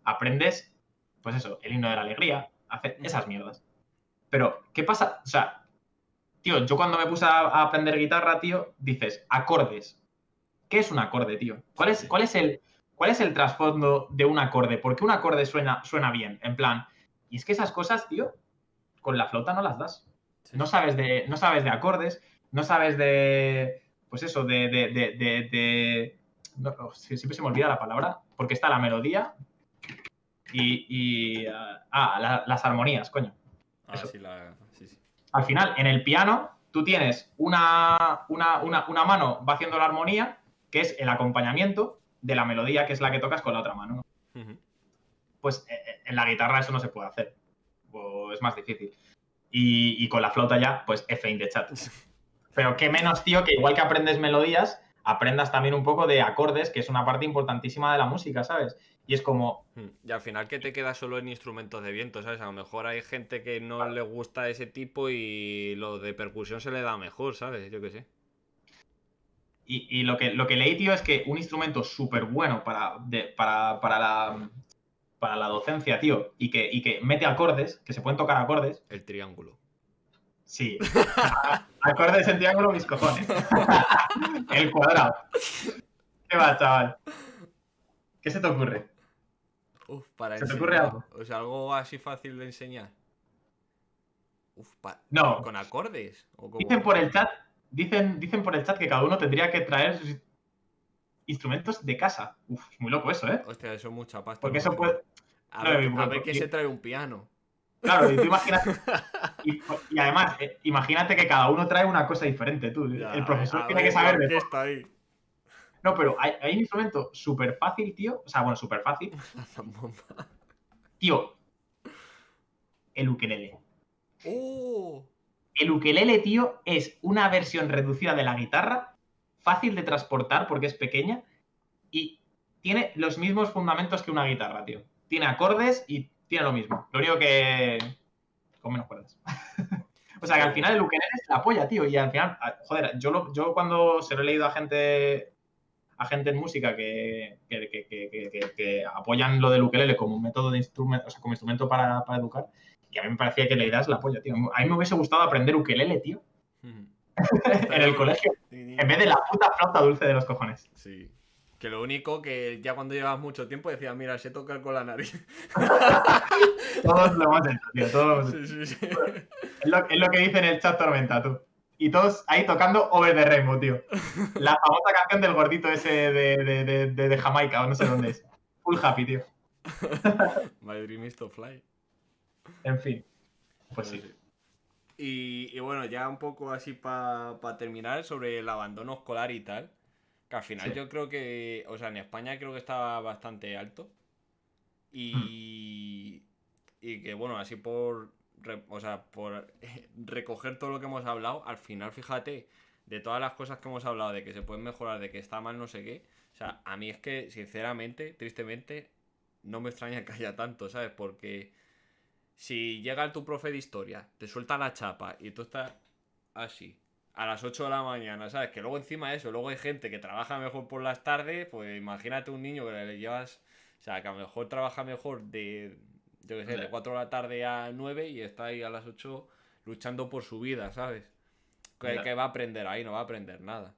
B: Aprendes, pues eso, el himno de la alegría, hacer esas mierdas. Pero, ¿qué pasa? O sea, tío, yo cuando me puse a aprender guitarra, tío, dices, acordes. ¿Qué es un acorde, tío? ¿Cuál
A: Sí,
B: es,
A: sí.
B: cuál es el, cuál es el trasfondo de un acorde? ¿Por qué un acorde suena bien? En plan, y es que esas cosas, tío, con la flauta no las das.
A: Sí,
B: No
A: sí.
B: sabes de acordes, no sabes de, pues eso, siempre se me olvida la palabra, porque está la melodía las armonías, coño.
A: Ah,
B: Eso.
A: sí, sí, sí.
B: Al final, en el piano, tú tienes una mano va haciendo la armonía, que es el acompañamiento de la melodía, que es la que tocas con la otra mano, ¿no?
A: Ujú.
B: Pues en la guitarra eso no se puede hacer, o es más difícil. Y con la flauta ya, pues F in the chat. Pero qué menos, tío, que igual que aprendes melodías, aprendas también un poco de acordes, que es una parte importantísima de la música, ¿sabes? Y es como,
A: Y al final que te quedas solo en instrumentos de viento, ¿sabes? A lo mejor hay gente que no le gusta ese tipo y lo de percusión se le da mejor, ¿sabes? Yo qué sé.
B: y lo que leí, tío, es que un instrumento súper bueno para la docencia, tío, y que mete acordes, que se pueden tocar acordes.
A: El triángulo.
B: Sí. Acordes en triángulo, mis cojones. El cuadrado. ¿Qué va, chaval? ¿Qué se te ocurre?
A: Uf, para
B: ¿Se te ocurre
A: enseñar.
B: algo?
A: O sea, algo así fácil de enseñar. Uf,
B: No.
A: ¿con acordes? ¿O
B: Dicen
A: cómo?
B: por el chat, dicen por el chat que cada uno tendría que traer sus instrumentos de casa. Uf, es muy loco eso, ¿eh?
A: Hostia, eso es mucha pasta,
B: Porque
A: me
B: eso
A: imagino.
B: puede... Claro,
A: A ver qué se trae un piano.
B: claro, y tú imaginas... Y además, imagínate que cada uno trae una cosa diferente, tú.
A: Ya,
B: El profesor
A: a
B: tiene que
A: ver, la
B: saber de todo.
A: orquesta ahí.
B: No, pero hay un instrumento súper fácil, tío. O sea, bueno, súper fácil.
A: La zambomba.
B: Tío, el ukelele.
A: ¡Oh!
B: El ukelele, tío, es una versión reducida de la guitarra, fácil de transportar porque es pequeña y tiene los mismos fundamentos que una guitarra, tío. Tiene acordes y tiene lo mismo. Lo único que... con menos cuerdas. O sea, que al final el ukelele es la polla, tío. Y al final, joder, yo cuando se lo he leído a gente en música que apoyan lo del ukelele como un método de instrumento, o sea, como instrumento para educar, y a mí me parecía que la idea es la polla, tío. A mí me hubiese gustado aprender ukelele, tío, en el colegio, en vez de la puta flauta dulce de los cojones.
A: Sí. Que lo único que ya cuando llevas mucho tiempo decías, mira, sé tocar con la nariz.
B: Todos lo hemos hecho, tío. Todos lo hemos hecho.
A: Sí, sí, sí.
B: Es lo que dice en el chat Tormenta, tú. Y todos ahí tocando Over the Rainbow, tío. La famosa canción del gordito ese de Jamaica, o no sé dónde es. Full happy, tío.
A: My dream is to fly.
B: En fin. Pues sí.
A: Y bueno, ya un poco así para terminar sobre el abandono escolar y tal. Que al final
B: Sí.
A: yo creo que, o sea, en España creo que está bastante alto. Y que bueno, así por recoger todo lo que hemos hablado, al final, fíjate, de todas las cosas que hemos hablado, de que se pueden mejorar, de que está mal no sé qué, o sea, a mí es que, sinceramente, tristemente, no me extraña que haya tanto, ¿sabes? Porque si llega tu profe de historia, te suelta la chapa y tú estás así, a las 8 de la mañana, ¿sabes? Que luego encima de eso, luego hay gente que trabaja mejor por las tardes, pues imagínate un niño que le llevas, o sea, que a lo mejor trabaja mejor yo qué sé, de 4 de la tarde a 9 y está ahí a las 8 luchando por su vida, ¿sabes? Que va a aprender ahí, no va a aprender nada.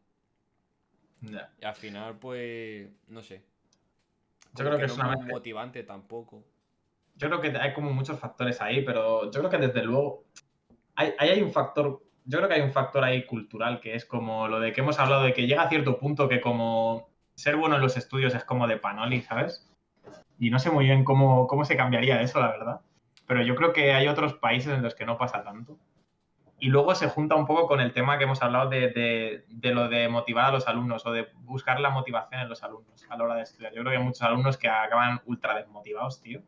A: Y al final, pues, no sé.
B: Yo creo que
A: no
B: es
A: es
B: una
A: muy motivante tampoco.
B: Yo creo que hay como muchos factores ahí, pero yo creo que desde luego hay un factor, yo creo que hay un factor ahí cultural que es como lo de que hemos hablado de que llega a cierto punto que como ser bueno en los estudios es como de Panoli, ¿sabes? Y no sé muy bien cómo se cambiaría eso, la verdad. Pero yo creo que hay otros países en los que no pasa tanto. Y luego se junta un poco con el tema que hemos hablado de lo de motivar a los alumnos o de buscar la motivación en los alumnos a la hora de estudiar. Yo creo que hay muchos alumnos que acaban ultra desmotivados, tío.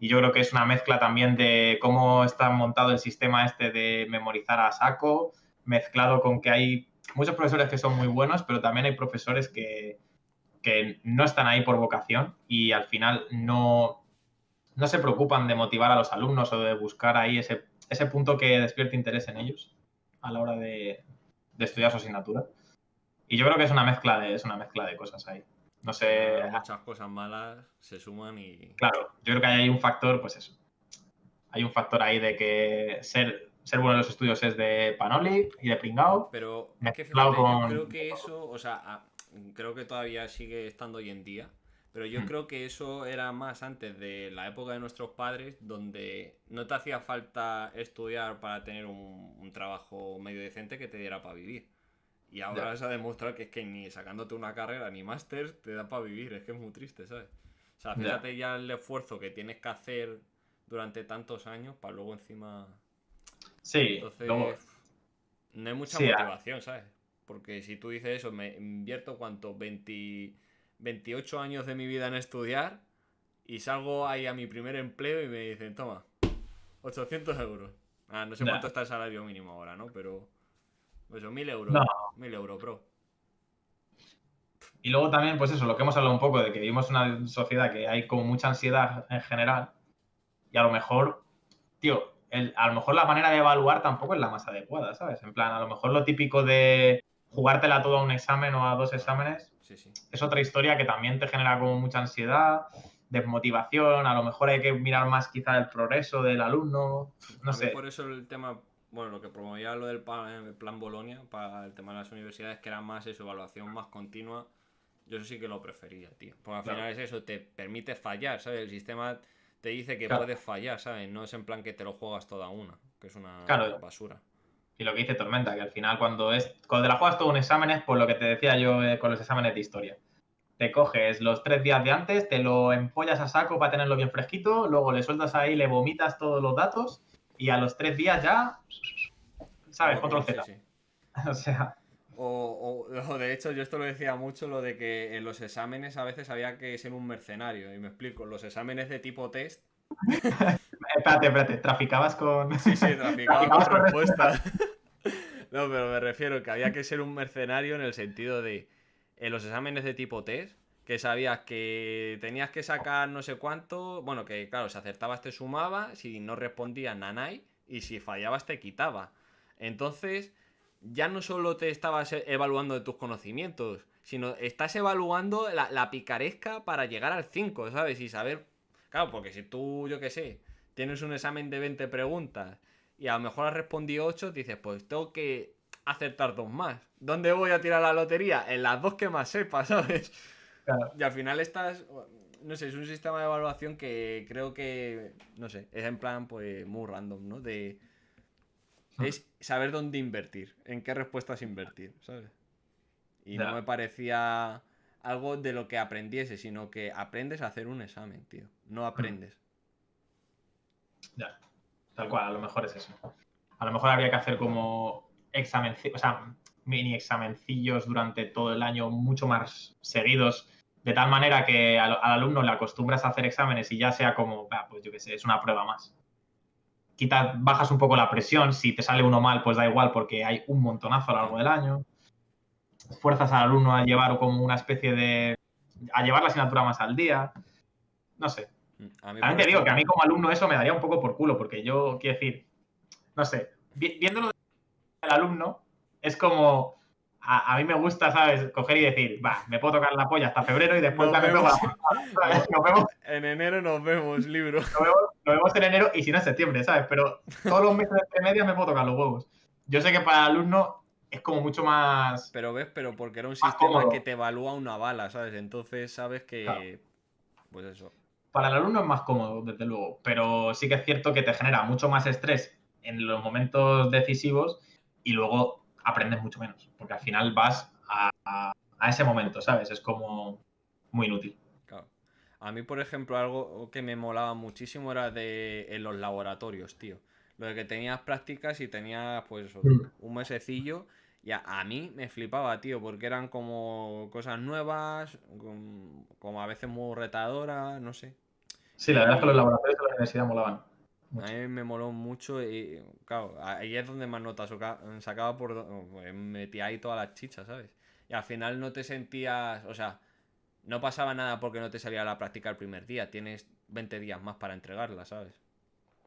B: Y yo creo que es una mezcla también de cómo está montado el sistema este de memorizar a saco, mezclado con que hay muchos profesores que son muy buenos, pero también hay profesores que no están ahí por vocación y al final no se preocupan de motivar a los alumnos o de buscar ahí ese punto que despierte interés en ellos a la hora de estudiar su asignatura. Y yo creo que es una mezcla de cosas ahí. No
A: Al
B: sé,
A: final, muchas cosas malas se suman y...
B: claro, yo creo que hay un factor, pues eso. Hay un factor ahí de que ser bueno en los estudios es de Panoli y de pringao.
A: Pero es que
B: Mezclado
A: fíjate, yo
B: con...
A: creo que eso, o sea, creo que todavía sigue estando hoy en día, pero yo creo que eso era más antes de la época de nuestros padres, donde no te hacía falta estudiar para tener un trabajo medio decente que te diera para vivir. Y ahora se ha demostrado que es que ni sacándote una carrera ni máster te da para vivir, es que es muy triste, ¿sabes? O sea, fíjate ya el esfuerzo que tienes que hacer durante tantos años para luego encima...
B: Sí,
A: Entonces,
B: luego...
A: no hay mucha
B: Sí,
A: motivación, ¿sabes? Porque si tú dices eso, me invierto cuánto, 28 años de mi vida en estudiar y salgo ahí a mi primer empleo y me dicen, toma, 800 euros. No sé cuánto está el salario mínimo ahora, ¿no? Pero, eso, 1000 euros.
B: No.
A: 1000 euros, bro.
B: Y luego también, pues eso, lo que hemos hablado un poco de que vivimos en una sociedad que hay como mucha ansiedad en general y a lo mejor, tío, a lo mejor la manera de evaluar tampoco es la más adecuada, ¿sabes? En plan, a lo mejor lo típico de jugártela todo a un examen o a dos exámenes
A: Sí, sí.
B: es otra historia que también te genera como mucha ansiedad, desmotivación, a lo mejor hay que mirar más quizá el progreso del alumno, no sé.
A: Por eso el tema, bueno, lo que promovía lo del plan Bolonia para el tema de las universidades, que era más eso, evaluación más continua. Yo eso sí que lo prefería, tío. Porque al final es eso, te permite fallar, ¿sabes? El sistema te dice que puedes fallar, ¿sabes? No es en plan que te lo juegas toda una, que es una basura.
B: Y lo que dice Tormenta, que al final cuando te la juegas todo un examen es por lo que te decía yo con los exámenes de historia. te coges los 3 días de antes, te lo empollas a saco para tenerlo bien fresquito, luego le sueltas ahí, le vomitas todos los datos y a los 3 días ya, ¿sabes? Control Z.
A: Sí.
B: O sea,
A: O de hecho, yo esto lo decía mucho, lo de que en los exámenes a veces había que ser un mercenario. Y me explico, los exámenes de tipo test,
B: espérate, traficabas con...
A: sí, traficaba
B: traficabas
A: con
B: con
A: respuestas. No, pero me refiero que había que ser un mercenario en el sentido de, en los exámenes de tipo test, que sabías que tenías que sacar no sé cuánto, bueno, que claro, si acertabas te sumaba, si no respondías nanay, y si fallabas te quitaba. Entonces, ya no solo te estabas evaluando de tus conocimientos, sino estás evaluando la picaresca para llegar al 5, ¿sabes? Y saber, claro, porque si tú, yo qué sé, tienes un examen de 20 preguntas y a lo mejor has respondido 8, dices, pues tengo que acertar 2 más. ¿Dónde voy a tirar la lotería? En las 2 que más sepa, ¿sabes?
B: Claro.
A: Y al final estás, no sé, es un sistema de evaluación que creo que, no sé, es en plan, pues, muy random, ¿no? Es saber dónde invertir, en qué respuestas invertir, ¿sabes? Y no me parecía algo de lo que aprendiese, sino que aprendes a hacer un examen, tío. No aprendes.
B: Ya, tal cual, a lo mejor es eso. A lo mejor habría que hacer como examen, o sea, mini examencillos durante todo el año mucho más seguidos, de tal manera que al alumno le acostumbras a hacer exámenes y ya sea como, pues yo qué sé, es una prueba más. Bajas un poco la presión, si te sale uno mal, pues da igual porque hay un montonazo a lo largo del año. Fuerzas al alumno a llevar como una especie de... a llevar la asignatura más al día. No sé. También te digo que a mí como alumno eso me daría un poco por culo, porque yo, quiero decir, no sé, viéndolo del alumno, es como, a mí me gusta, ¿sabes? Coger y decir, me puedo tocar la polla hasta febrero y después ya me pego la polla. Nos vemos.
A: En enero nos vemos, libro.
B: Nos vemos en enero y si no en septiembre, ¿sabes? Pero todos los meses de medias me puedo tocar los huevos. Yo sé que para el alumno es como mucho más...
A: Pero ves, pero porque era un
B: más
A: sistema
B: cómodo.
A: que te evalúa una bala, ¿sabes? Entonces sabes que...
B: Claro.
A: Pues eso.
B: Para el alumno es más cómodo, desde luego, pero sí que es cierto que te genera mucho más estrés en los momentos decisivos y luego aprendes mucho menos, porque al final vas a ese momento, ¿sabes? Es como muy inútil.
A: Claro. A mí, por ejemplo, algo que me molaba muchísimo era en los laboratorios, tío. Lo de que tenías prácticas y tenías, pues, eso, un mesecillo. Y a mí me flipaba, tío, porque eran como cosas nuevas, como a veces muy retadoras, no sé.
B: Sí, la verdad es que los laboratorios de la universidad molaban mucho.
A: A mí me moló mucho y, claro, ahí es donde más notas sacaba pues, metía ahí todas las chichas, ¿sabes? Y al final no te sentías, o sea, no pasaba nada porque no te salía la práctica el primer día, tienes 20 días más para entregarla, ¿sabes?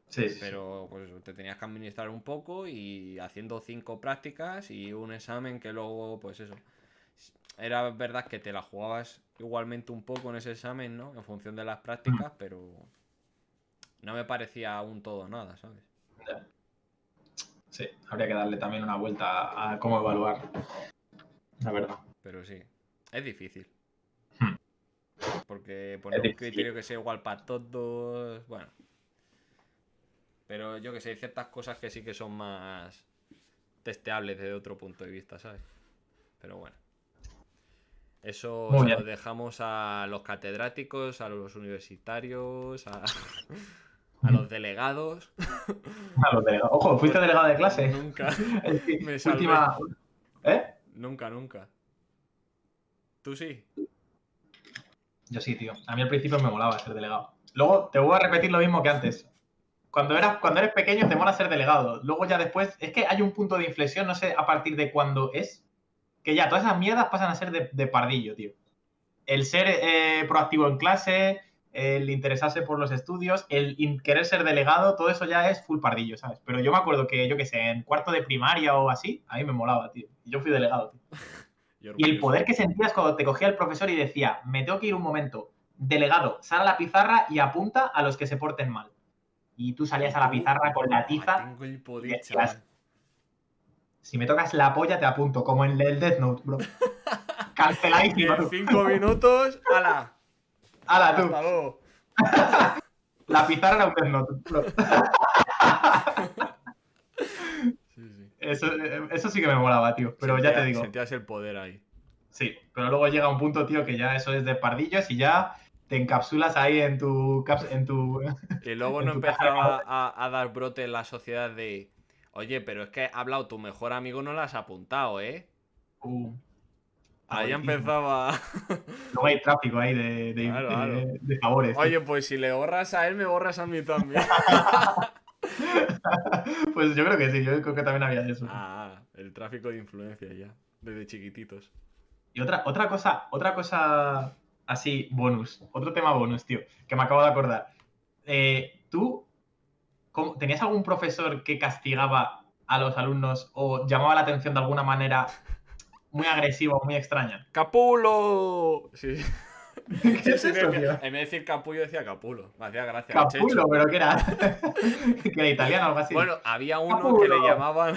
B: Sí.
A: Pero pues eso, te tenías que administrar un poco y haciendo 5 prácticas y un examen que luego, pues eso. Era verdad que te la jugabas igualmente un poco en ese examen, ¿no? En función de las prácticas, pero no me parecía un todo nada, ¿sabes?
B: Sí, habría que darle también una vuelta a cómo evaluar, la verdad.
A: Pero sí, es difícil.
B: Hmm.
A: Porque poner un criterio que sea igual para todos, bueno. Pero yo que sé, hay ciertas cosas que sí que son más testeables desde otro punto de vista, ¿sabes? Pero bueno. Eso se lo dejamos a los catedráticos, a los universitarios, a los delegados.
B: A los delegados. Ojo, ¿fuiste delegado de clase?
A: Nunca. Me salvé.
B: Última... ¿Eh?
A: Nunca. ¿Tú sí?
B: Yo sí, tío. A mí al principio me molaba ser delegado. Luego te voy a repetir lo mismo que antes. Cuando eres pequeño te mola ser delegado. Luego ya después... Es que hay un punto de inflexión, no sé a partir de cuándo es, que ya todas esas mierdas pasan a ser de pardillo, tío. El ser proactivo en clase, el interesarse por los estudios, el querer ser delegado, todo eso ya es full pardillo, ¿sabes? Pero yo me acuerdo que, yo qué sé, en cuarto de primaria o así, a mí me molaba, tío. Y yo fui delegado, tío. Y el poder que sentías cuando te cogía el profesor y decía, me tengo que ir un momento, delegado, sal a la pizarra y apunta a los que se porten mal. Y tú salías a la pizarra con la tiza
A: tengo el poder,
B: y decías, si me tocas la polla te apunto, como en el Death Note, bro. Canceladísimo.
A: 5 minutos, ¡hala!
B: ¡Hala, tú!
A: Hasta luego.
B: La pizarra era un Death Note, bro.
A: Sí.
B: Eso sí que me molaba, tío. Pero ya te digo.
A: Sentías el poder ahí.
B: Sí, pero luego llega un punto, tío, que ya eso es de pardillos y ya te encapsulas ahí en tu...
A: Y luego
B: en
A: no
B: tu caja de
A: empezaba
B: ahorros.
A: a dar brote en la sociedad de, oye, pero es que ha hablado tu mejor amigo, no lo has apuntado, ¿eh?
B: Uh,
A: Ahí ya
B: favoritismo.
A: empezaba.
B: Luego hay tráfico ahí de,
A: Claro, claro.
B: de favores, tío.
A: Oye, pues si le borras a él, me borras a mí también.
B: Pues yo creo que sí, yo creo que también había eso.
A: El tráfico de influencia ya, desde chiquititos.
B: Y otra cosa así, bonus, otro tema bonus, tío, que me acabo de acordar. ¿Tú tenías algún profesor que castigaba a los alumnos o llamaba la atención de alguna manera muy agresiva o muy extraña?
A: ¡Capulo! Sí, sí.
B: ¿Qué
A: Sí,
B: es
A: sí,
B: eso,
A: decía,
B: tío?
A: en vez de decir capullo decía capulo. Me hacía gracia, el
B: Capulo,
A: Chechu.
B: pero ¿qué era? Que era italiano o algo así.
A: Bueno, había uno que le
B: ¡Capulo!
A: llamaban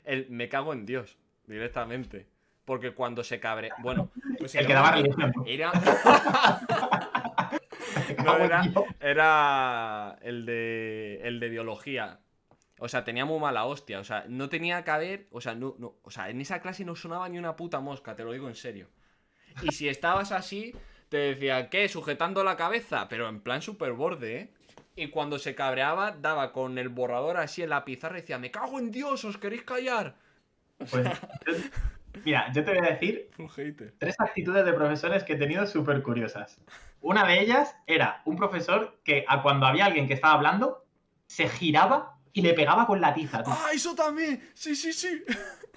A: el me cago en Dios, directamente. Porque cuando se cabre. Bueno, pues
B: El
A: era
B: que
A: uno
B: daba
A: que.
B: religión.
A: Era.
B: Me
A: No,
B: cago en Dios.
A: era el de biología. O sea, tenía muy mala hostia. O sea, no tenía que haber. O sea, o sea, en esa clase no sonaba ni una puta mosca, te lo digo en serio. Y si estabas así, te decía, ¿qué? Sujetando la cabeza. Pero en plan super borde, ¿eh? Y cuando se cabreaba, daba con el borrador así en la pizarra y decía, me cago en Dios, ¿os queréis callar?
B: Pues, mira, yo te voy a decir
A: Un hater.
B: 3 actitudes de profesores que he tenido súper curiosas. Una de ellas era un profesor que cuando había alguien que estaba hablando, se giraba y le pegaba con la tiza, tú.
A: ¡Ah, eso también! Sí, sí, sí.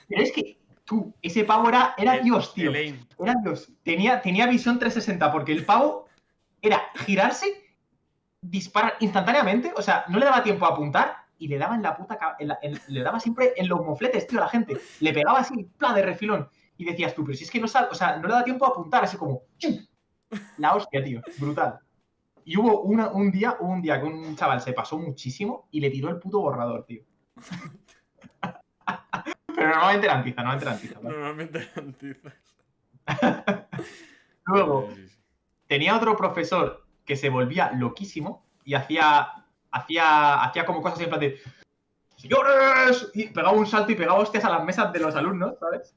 B: Pero es que, tú, ese pavo era Dios, tío.
A: El aim.
B: Era Dios. Tenía visión 360 porque el pavo era girarse, disparar instantáneamente, o sea, no le daba tiempo a apuntar y le daba en la puta... le daba siempre en los mofletes, tío, a la gente. Le pegaba así, pla, de refilón. Y decías tú, pero si es que no sabe, o sea, no le da tiempo a apuntar, así como... ¡chum! La hostia, tío, brutal. Y hubo un día que un chaval se pasó muchísimo y le tiró el puto borrador, tío. Pero normalmente eran tiza, ¿vale?
A: Normalmente eran tizas.
B: Luego,
A: Sí, sí.
B: tenía otro profesor que se volvía loquísimo y hacía como cosas en plan de ¡señores! Y pegaba un salto y pegaba hostias a las mesas de los alumnos, ¿sabes?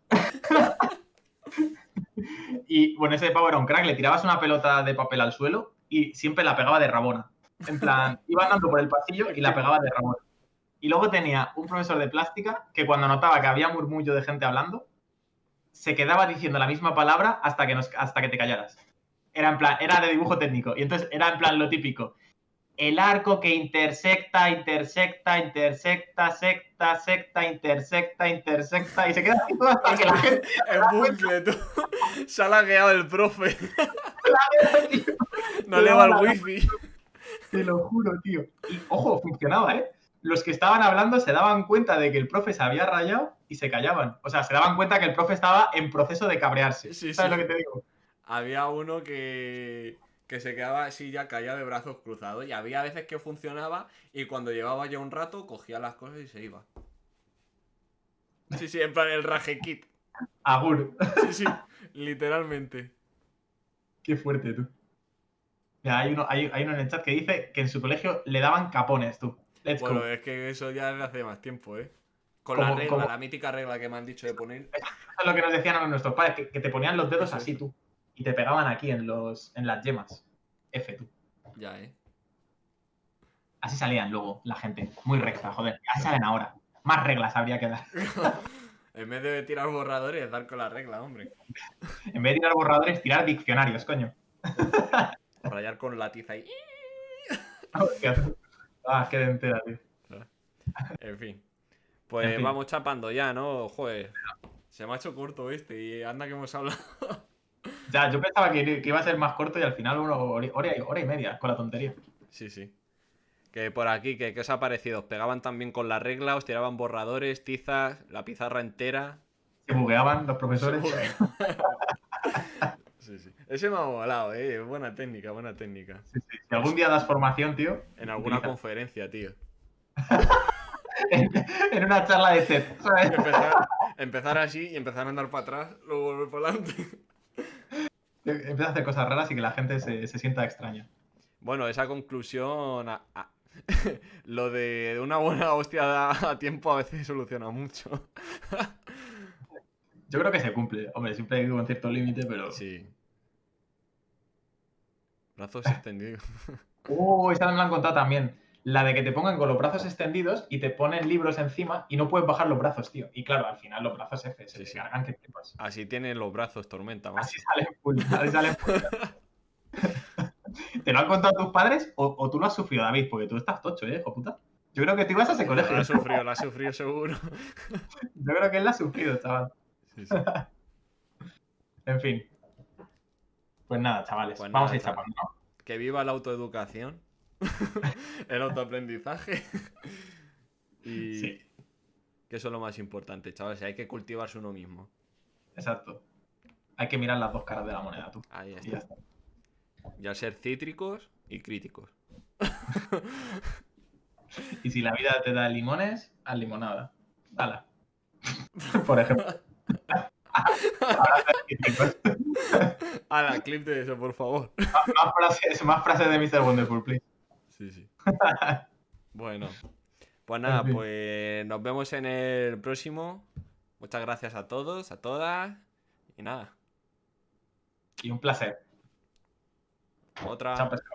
B: Y bueno, ese pavo era un crack, le tirabas una pelota de papel al suelo y siempre la pegaba de rabona. En plan, iba andando por el pasillo y la pegaba de rabona. Y luego tenía un profesor de plástica que cuando notaba que había murmullo de gente hablando, se quedaba diciendo la misma palabra hasta que te callaras. Era en plan, era de dibujo técnico. Y entonces era en plan lo típico. El arco que intersecta, intersecta, intersecta, secta, secta, intersecta, intersecta. Y se queda así todo hasta que la gente
A: En bucle, tú. Se ha lagueado el profe. No le va el wifi.
B: Te lo juro, tío. Y ojo, funcionaba, ¿eh? Los que estaban hablando se daban cuenta de que el profe se había rayado y se callaban. O sea, se daban cuenta que el profe estaba en proceso de cabrearse.
A: Sí,
B: ¿Sabes
A: sí.
B: lo que te digo?
A: Había uno que se quedaba así ya callado de brazos cruzados. Y había veces que funcionaba y cuando llevaba ya un rato cogía las cosas y se iba. Sí, sí, en plan el raje kit.
B: Agur.
A: Sí, sí, literalmente.
B: Qué fuerte, tú. Mira, hay uno en el chat que dice que en su colegio le daban capones, tú. Let's
A: Bueno,
B: go.
A: es que eso ya es de hace más tiempo, ¿eh? Con la
B: Como,
A: regla,
B: como,
A: la mítica regla que me han dicho de poner.
B: eso es lo que nos decían a nuestros padres, que te ponían los dedos
A: Eso,
B: así,
A: eso.
B: tú. Y te pegaban aquí en las yemas. F, tú.
A: Ya, ¿eh?
B: Así salían luego la gente. Muy recta, joder. Así salen ahora. Más reglas habría que dar.
A: En vez de tirar borradores, dar con la regla, hombre.
B: En vez de tirar borradores, tirar diccionarios, coño.
A: Rayar con la tiza ahí.
B: Ah, qué dentera, tío.
A: En fin. Pues
B: En fin.
A: vamos chapando ya, ¿no? Joder. Se me ha hecho corto este y anda que hemos hablado.
B: Ya, yo pensaba que iba a ser más corto y al final hora y media con la tontería.
A: Sí, sí. Que por aquí, ¿qué os ha parecido? ¿Os pegaban también con la regla? ¿Os tiraban borradores, tizas, la pizarra entera?
B: Se bugueaban los profesores.
A: Sí, sí. Ese me ha molado, ¿eh? Buena técnica, buena técnica.
B: Sí, sí. Si algún día das formación, tío.
A: En alguna
B: utiliza.
A: conferencia, tío.
B: En una charla de TED, ¿sabes?
A: Empezar así y empezar a andar para atrás, luego volver para adelante.
B: Empieza a hacer cosas raras y que la gente se sienta extraña.
A: Bueno, esa conclusión. Lo de una buena hostia a tiempo a veces soluciona mucho.
B: Yo creo que se cumple. Hombre, siempre hay un cierto límite, pero...
A: Sí. Brazos extendidos.
B: Esa me la han contado también. La de que te pongan con los brazos extendidos y te ponen libros encima y no puedes bajar los brazos, tío. Y claro, al final los brazos se
A: Sí,
B: te
A: sí.
B: cargan que flipas.
A: Así tienen los brazos Tormenta, macho.
B: Así salen full, así salen full. ¿Te lo han contado tus padres o tú lo has sufrido, David? Porque tú estás tocho, hijo puta. Yo creo que tú ibas a ese colegio.
A: La ha sufrido seguro.
B: Yo creo que él la ha sufrido, chaval.
A: Sí, sí.
B: En fin. Pues nada, chavales.
A: Pues
B: Vamos
A: nada,
B: a ir
A: chaval.
B: chapando, ¿no?
A: Que viva la autoeducación. El autoaprendizaje. Y
B: Sí,
A: que eso es lo más importante, chavales. Hay que cultivarse uno mismo.
B: exacto. Hay que mirar las dos caras de la moneda, tú.
A: Ahí
B: Y ya
A: está.
B: está.
A: Ya ser cítricos y críticos.
B: Y si la vida te da limones, haz limonada. Dala. Por ejemplo.
A: Hala, clip de eso, por favor.
B: Más frases de Mr. Wonderful, please.
A: Sí, sí. Bueno. Pues nada,
B: En fin.
A: pues nos vemos en el próximo. Muchas gracias a todos, a todas. Y nada.
B: Y un placer.
A: Otra.
B: Chao, pescado.